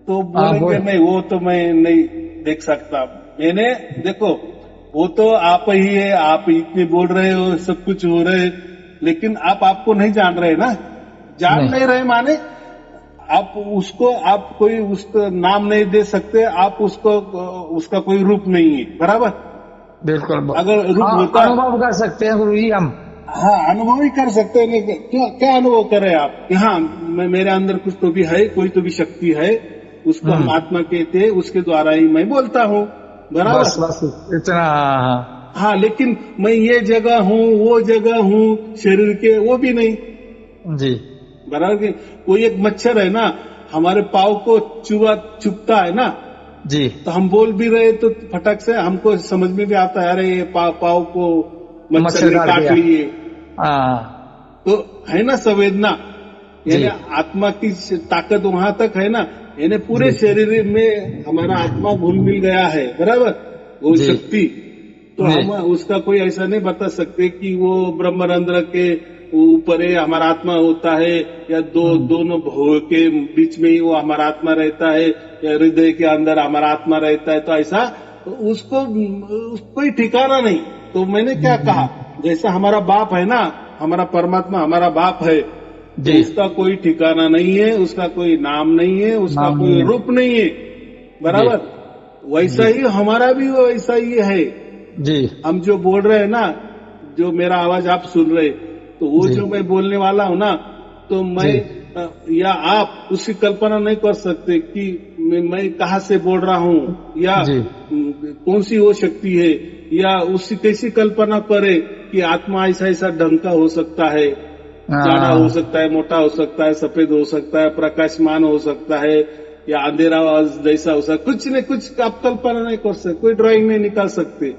तो बोलेंगे नहीं, वो तो मैं नहीं देख सकता। मैंने देखो, वो तो आप ही है, आप इतने बोल रहे हो, सब कुछ हो रहे, लेकिन आपको नहीं जान रहे ना, जान नहीं रहे माने आप उसको, आप कोई उसका नाम नहीं दे सकते, आप उसका कोई रूप नहीं है, बराबर। बिल्कुल, अगर रूप होता, अनुभव कर सकते हैं गुरु जी हम। हाँ, अनुभव ही कर सकते हैं। क्या अनुभव करें आप, हाँ मेरे अंदर कुछ तो भी है, कोई तो भी शक्ति है, उसको हम आत्मा कहते हैं, उसके द्वारा ही मैं बोलता हूँ, बराबर। बस इतना। हाँ, लेकिन मैं ये जगह हूँ, वो जगह हूँ, शरीर के, वो भी नहीं जी, बराबर। कोई एक मच्छर है ना, हमारे पाव को चुभता है ना जी, तो हम बोल भी रहे तो फटक से हमको समझ में भी आता है, अरे ये पाव को मच्छर ने काट लिए, तो है ना संवेदना, यानी आत्मा की ताकत वहां तक है ना, यानी पूरे शरीर में हमारा आत्मा घुल मिल गया है, बराबर, वो शक्ति। तो हम उसका कोई ऐसा नहीं बता सकते कि वो ब्रह्मरंध्र के ऊपर है हमारा आत्मा होता है, या दोनों भोग के बीच में ही वो हमारा आत्मा रहता है, या हृदय के अंदर हमारा आत्मा रहता है। तो ऐसा उसको कोई ठिकाना नहीं। तो मैंने क्या कहा, जैसा हमारा बाप है ना, हमारा परमात्मा हमारा बाप है, तो उसका कोई ठिकाना नहीं है, उसका कोई नाम नहीं है, उसका कोई रूप नहीं है, बराबर। वैसा ही हमारा भी वैसा ही है जी। हम जो बोल रहे हैं ना, जो मेरा आवाज आप सुन रहे, तो वो जो मैं बोलने वाला हूँ ना, तो मैं या आप उसकी कल्पना नहीं कर सकते कि मैं कहाँ से बोल रहा हूँ, या कौन सी वो शक्ति है, या उसकी कैसी कल्पना करे कि आत्मा ऐसा ऐसा ढंग का हो सकता है, जाड़ा हो सकता है, मोटा हो सकता है, सफेद हो सकता है, प्रकाशमान हो सकता है, या अंधेरा जैसा वैसा, कुछ न कुछ आप कल्पना नहीं कर सकते, कोई ड्राइंग नहीं निकाल सकते।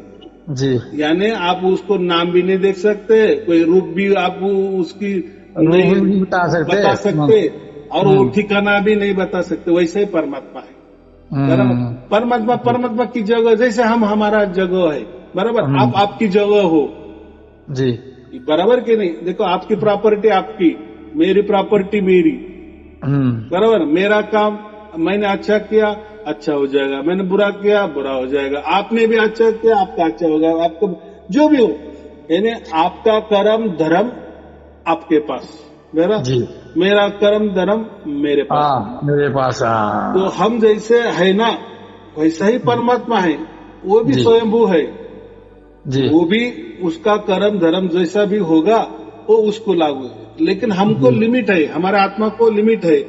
जी, यानी आप उसको नाम भी नहीं देख सकते, कोई रूप भी आप उसकी नहीं रूप भी बता बता सकते, और वो हम्म। ठिकाना भी नहीं बता सकते। वैसे ही परमात्मा है, बराबर। परमात्मा परमात्मा की जगह, जैसे हम हमारा जगह है, बराबर, आप आपकी जगह हो, जी, बराबर कि नहीं। देखो, आपकी प्रॉपर्टी आपकी, मेरी प्रॉपर्टी मेरी, बराबर। मेरा काम मैंने अच्छा किया, अच्छा हो जाएगा, मैंने बुरा किया, बुरा हो जाएगा। आपने भी अच्छा किया, आपका अच्छा होगा, आपको जो भी हो, यानी आपका कर्म धर्म आपके पास, जी, मेरा कर्म धर्म मेरे पास। हाँ, मेरे पास, हाँ। तो हम जैसे है ना, वैसा ही परमात्मा है, वो भी जी, स्वयंभू है। जी, वो भी उसका कर्म धर्म जैसा भी होगा वो उसको लागू है, लेकिन हमको जी, लिमिट है, हमारे आत्मा को लिमिट है,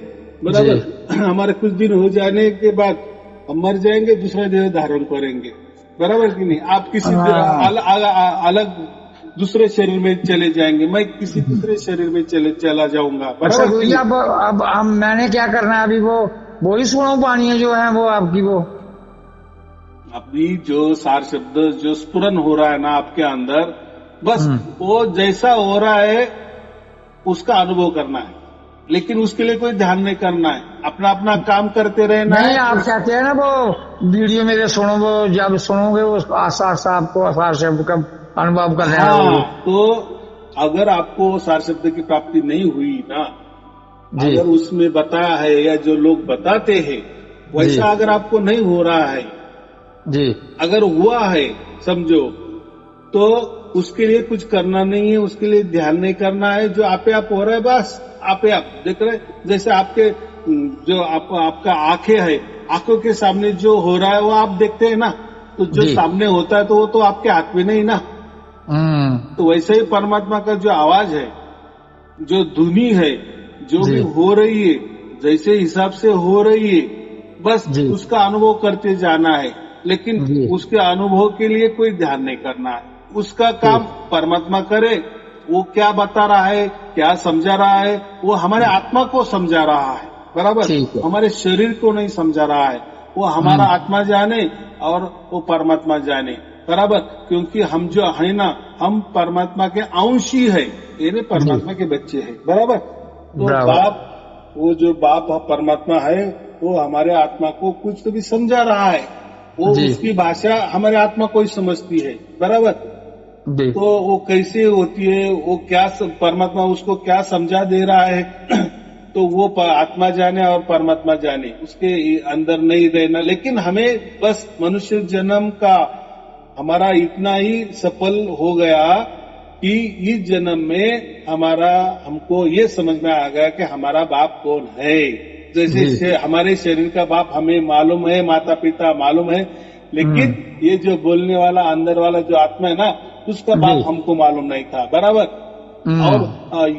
बराबर। हमारे कुछ दिन हो जाने के बाद हम मर जाएंगे, दूसरा देह धारण करेंगे, बराबर कि नहीं। आप किसी हाँ। अलग दूसरे शरीर में चले जाएंगे, मैं किसी दूसरे शरीर में चला जाऊंगा, अच्छा बराबर गुरु कि जी, नहीं। अब मैंने क्या करना है अभी? वो ही सुनो पानी है जो है वो आपकी वो। अभी जो सार शब्द जो स्फुरन हो रहा है ना आपके अंदर, बस वो जैसा हो रहा है उसका अनुभव करना है, लेकिन उसके लिए कोई ध्यान नहीं करना है, अपना अपना काम करते रहना नहीं, है। आप कहते हैं ना वो वीडियो मेरे सुनो, वो जब सुनोगे वो आसार से आपको आसार शब्द का अनुभव करने लगोगे। हाँ, तो अगर आपको सार शब्द की प्राप्ति नहीं हुई ना, जी, अगर उसमें बताया है या जो लोग बताते हैं जी, वैसा अगर आपको नहीं हो रहा है, जी, अगर हुआ है समझो, तो उसके लिए कुछ करना नहीं है, उसके लिए ध्यान नहीं करना है, जो आपे आप हो रहा है बस आपे आप देख रहे। जैसे आपके जो आपका आंखें है, आंखों के सामने जो हो रहा है वो आप देखते हैं ना, तो जो जी, सामने होता है तो वो तो आपके हाथ में नहीं ना। तो वैसे ही परमात्मा का जो आवाज है, जो धुनी है, जो जी, भी हो रही है, जैसे हिसाब से हो रही है, बस जी, उसका अनुभव करते जाना है, लेकिन जी, उसके अनुभव के लिए कोई ध्यान नहीं करना है। उसका जी, काम परमात्मा करे, वो क्या बता रहा है, क्या समझा रहा है, वो हमारे आत्मा को समझा रहा है, बराबर, ठीक है। हमारे शरीर को नहीं समझा रहा है। वो हमारा आत्मा जाने और वो परमात्मा जाने, बराबर। क्योंकि हम जो है ना, हम परमात्मा के अंश ही है, यानी जी, परमात्मा के बच्चे हैं, बराबर। तो बराबर। बाप, वो जो बाप परमात्मा है, वो हमारे आत्मा को कुछ तो भी समझा रहा है, वो जी, उसकी भाषा हमारे आत्मा को ही समझती है, बराबर। जी, तो वो कैसे होती है, वो क्या परमात्मा उसको क्या समझा दे रहा है तो वो आत्मा जाने और परमात्मा जाने, उसके अंदर नहीं रहना। लेकिन हमें बस मनुष्य जन्म का हमारा इतना ही सफल हो गया कि इस जन्म में हमको ये समझ में आ गया कि हमारा बाप कौन है। जैसे जी, हमारे शरीर का बाप हमें मालूम है, माता पिता मालूम है, लेकिन ये जो बोलने वाला अंदर वाला जो आत्मा है ना, उसका जी, बाप हमको मालूम नहीं था, बराबर। और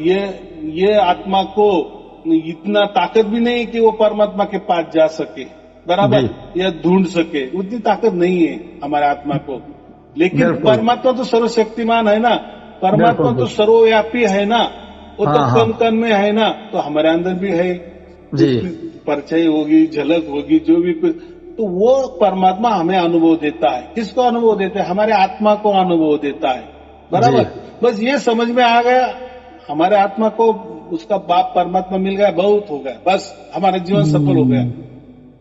ये आत्मा को इतना ताकत भी नहीं कि वो परमात्मा के पास जा सके, बराबर, जी, या ढूंढ सके, उतनी ताकत नहीं है हमारे आत्मा को। लेकिन बिल्कुल, परमात्मा तो सर्वशक्तिमान है ना, परमात्मा बिल्कुल, तो बिल्कुल। सर्वव्यापी है ना, वो तो हाँ, कण हाँ, कण में है ना, तो हमारे अंदर भी है। जी, उसकी परछाई होगी, झलक होगी, जो भी कुछ, तो वो परमात्मा हमें अनुभव देता है। किसको अनुभव देता है? हमारे आत्मा को अनुभव देता है, जी, बराबर। बस ये समझ में आ गया, हमारे आत्मा को उसका बाप परमात्मा मिल गया, बहुत हो गया, बस हमारा जीवन सफल हो गया।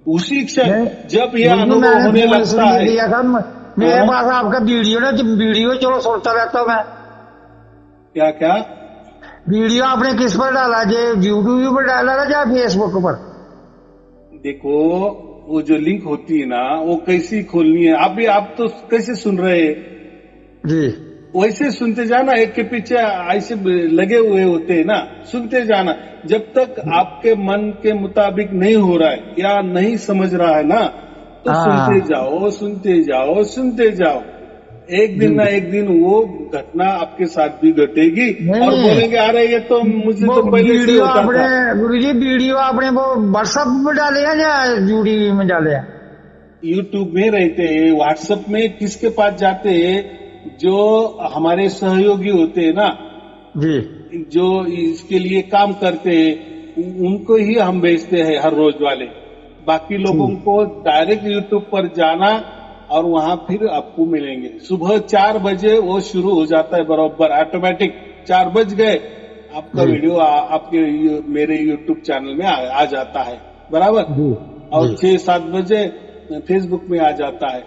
उसी क्षण नहीं, जब यह गुरु जी, अनुभव मैंने होने फोन लगता इसलिए है। दिया था, मेरे हाँ, पास आपका वीडियो ना, वीडियो चलो सुनता रहता हूँ मैं। क्या क्या? वीडियो आपने किस पर डाला? जो यूट्यूब पर डाला था या फेसबुक पर? देखो, वो जो लिंक होती है ना, वो कैसी खोलनी है, आप तो कैसे सुन रहे हैं, जी, वैसे सुनते जाना, एक के पीछे ऐसे लगे हुए होते हैं ना, सुनते जाना। जब तक आपके मन के मुताबिक नहीं हो रहा है या नहीं समझ रहा है ना, तो सुनते हाँ, जाओ, सुनते जाओ, सुनते जाओ। एक दिन जी, ना एक दिन वो घटना आपके साथ भी घटेगी, नहीं, और नहीं, बोलेंगे अरे ये तो मुझे वो तो पहले से ही वीडियो होता आपने, था। गुरु जी, वीडियो आपने वो व्हाट्सएप में डाले हैं या यूट्यूब में डाले हैं? यूट्यूब में रहते हैं, व्हाट्सएप में किसके पास जाते हैं? जो हमारे सहयोगी होते हैं ना, जी, जो इसके लिए काम करते हैं, उनको ही हम भेजते हैं हर रोज वाले, बाकी लोगों को डायरेक्ट यूट्यूब पर जाना और वहां फिर आपको मिलेंगे। सुबह 4 बजे वो शुरू हो जाता है बराबर ऑटोमेटिक। 4 बज गए आपका वीडियो आपके मेरे यूट्यूब चैनल में आ जाता है बराबर। और 6-7 बजे फेसबुक में आ जाता है।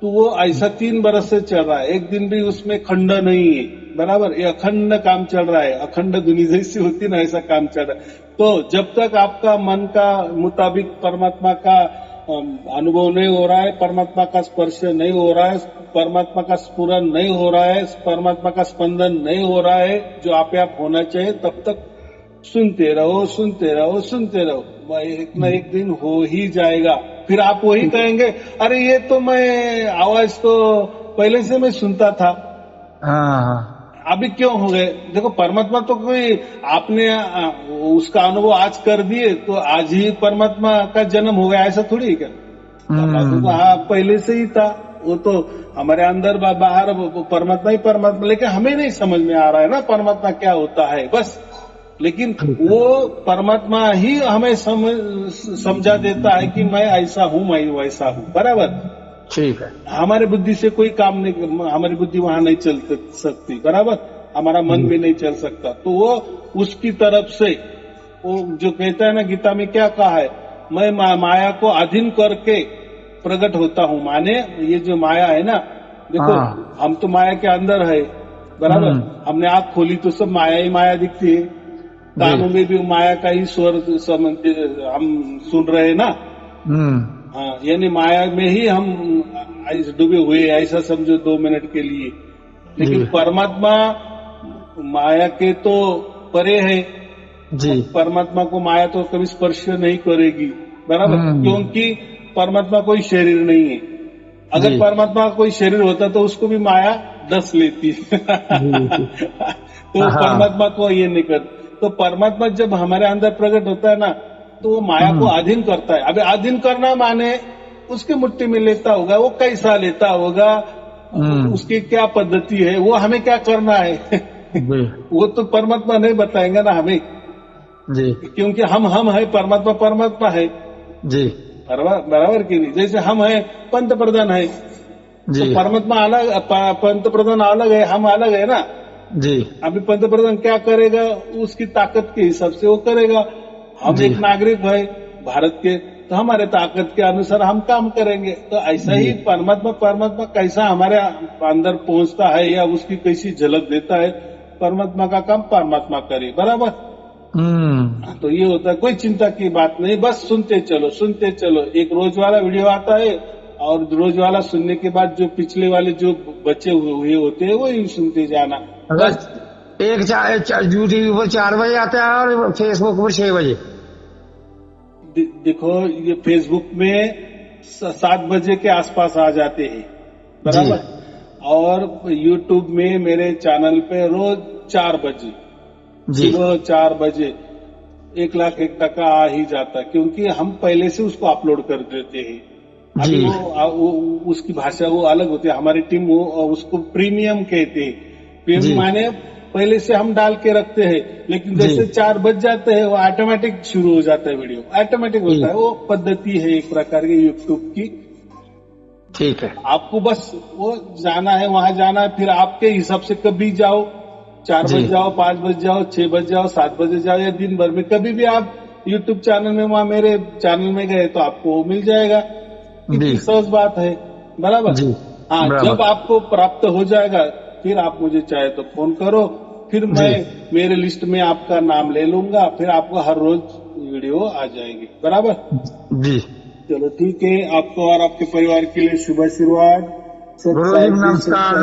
तो वो ऐसा 3 बरस से चल रहा है, एक दिन भी उसमें खंड नहीं है बराबर। ये अखंड काम चल रहा है, अखंड दुनिया जैसी होती ना ऐसा काम चल रहा है। तो जब तक आपका मन का मुताबिक परमात्मा का अनुभव नहीं हो रहा है, परमात्मा का स्पर्श नहीं हो रहा है, परमात्मा का स्फुरन नहीं हो रहा है, परमात्मा का स्पंदन नहीं हो रहा है जो आप होना चाहिए, तब तक सुनते रहो सुनते रहो सुनते रहो। एक न एक दिन हो ही जाएगा। फिर आप वही कहेंगे, अरे ये तो मैं आवाज तो पहले से मैं सुनता था, अभी क्यों हो गए। देखो परमात्मा तो कोई आपने उसका अनुभव आज कर दिए तो आज ही परमात्मा का जन्म हो गया, ऐसा थोड़ी है क्या। हाँ पहले से ही था, वो तो हमारे अंदर बाहर परमात्मा ही परमात्मा, लेकिन हमें नहीं समझ में आ रहा है ना परमात्मा क्या होता है बस। लेकिन वो परमात्मा ही हमें समझा देता है कि मैं ऐसा हूँ मैं वैसा हूँ बराबर। ठीक है। हमारे बुद्धि से कोई काम नहीं, हमारी बुद्धि वहां नहीं चल सकती बराबर, हमारा मन भी नहीं चल सकता। तो वो उसकी तरफ से वो जो कहता है ना गीता में क्या कहा है, मैं माया को अधीन करके प्रकट होता हूँ। माने ये जो माया है ना, देखो हम तो माया के अंदर है बराबर। हमने आंख खोली तो सब माया ही माया दिखती है, कानों में भी माया का ही स्वर हम सुन रहे हैं ना। हाँ यानी माया में ही हम डूबे हुए ऐसा समझो 2 मिनट के लिए। लेकिन परमात्मा माया के तो परे है जी। परमात्मा को माया तो कभी स्पर्श नहीं करेगी बराबर, क्योंकि परमात्मा कोई शरीर नहीं है। अगर परमात्मा का कोई शरीर होता तो उसको भी माया डस लेती तो परमात्मा को ये नहीं कर। तो परमात्मा जब हमारे अंदर प्रकट होता है ना तो वो माया को अधीन करता है। अभी अधीन करना माने उसकी मुट्ठी में लेता होगा, वो कैसा लेता होगा, उसकी क्या पद्धति है, वो हमें क्या करना है वो तो परमात्मा नहीं बताएंगे ना हमें जी, क्योंकि हम है परमात्मा परमात्मा है जी बराबर की नहीं। जैसे हम है पंत प्रधान है जी, तो परमात्मा अलग पंत प्रधान अलग है, हम अलग है ना जी। अभी पंत प्रधान क्या करेगा उसकी ताकत के हिसाब से वो करेगा। हम एक नागरिक है भारत के, तो हमारे ताकत के अनुसार हम काम करेंगे। तो ऐसा ही परमात्मा कैसा हमारे अंदर पहुंचता है या उसकी कैसी झलक देता है, परमात्मा का काम परमात्मा करे बराबर। तो ये होता है, कोई चिंता की बात नहीं, बस सुनते चलो। एक रोज वाला वीडियो आता है और रोज वाला सुनने के बाद जो पिछले वाले जो बचे हुए होते हैं वही सुनते जाना बस। एक यूट्यूब पर 4 बजे आता है और फेसबुक पर 6 बजे। देखो ये फेसबुक में 7 बजे के आसपास आ जाते हैं बराबर, और यूट्यूब में मेरे चैनल पे रोज 4 बजे सुबह 4 बजे 1,01,000 टका आ ही जाता, क्योंकि हम पहले से उसको अपलोड कर देते हैं। अभी वो उसकी भाषा वो अलग होती है, हमारी टीम वो उसको प्रीमियम कहते हैं। प्रीमियम माने पहले से हम डाल के रखते हैं, लेकिन जैसे 4 बज जाते हैं वो ऑटोमेटिक शुरू हो जाता है, वीडियो ऑटोमेटिक होता है। वो पद्धति है एक प्रकार की यूट्यूब की। ठीक है, आपको बस वो जाना है, वहां जाना है, फिर आपके हिसाब से कभी जाओ, 4 बज जाओ, 5 बज जाओ, 6 बज जाओ, 7 बजे जाओ, या दिन भर में कभी भी आप यूट्यूब चैनल में वहां मेरे चैनल में गए तो आपको मिल जाएगा। इतनी सहज बात है बराबर। हाँ, जब आपको प्राप्त हो जाएगा फिर आप मुझे चाहे तो फोन करो, फिर मैं मेरे लिस्ट में आपका नाम ले लूंगा, फिर आपको हर रोज वीडियो आ जाएगी बराबर जी। चलो ठीक है, आपको और आपके परिवार के लिए शुभ आशीर्वाद। नमस्कार।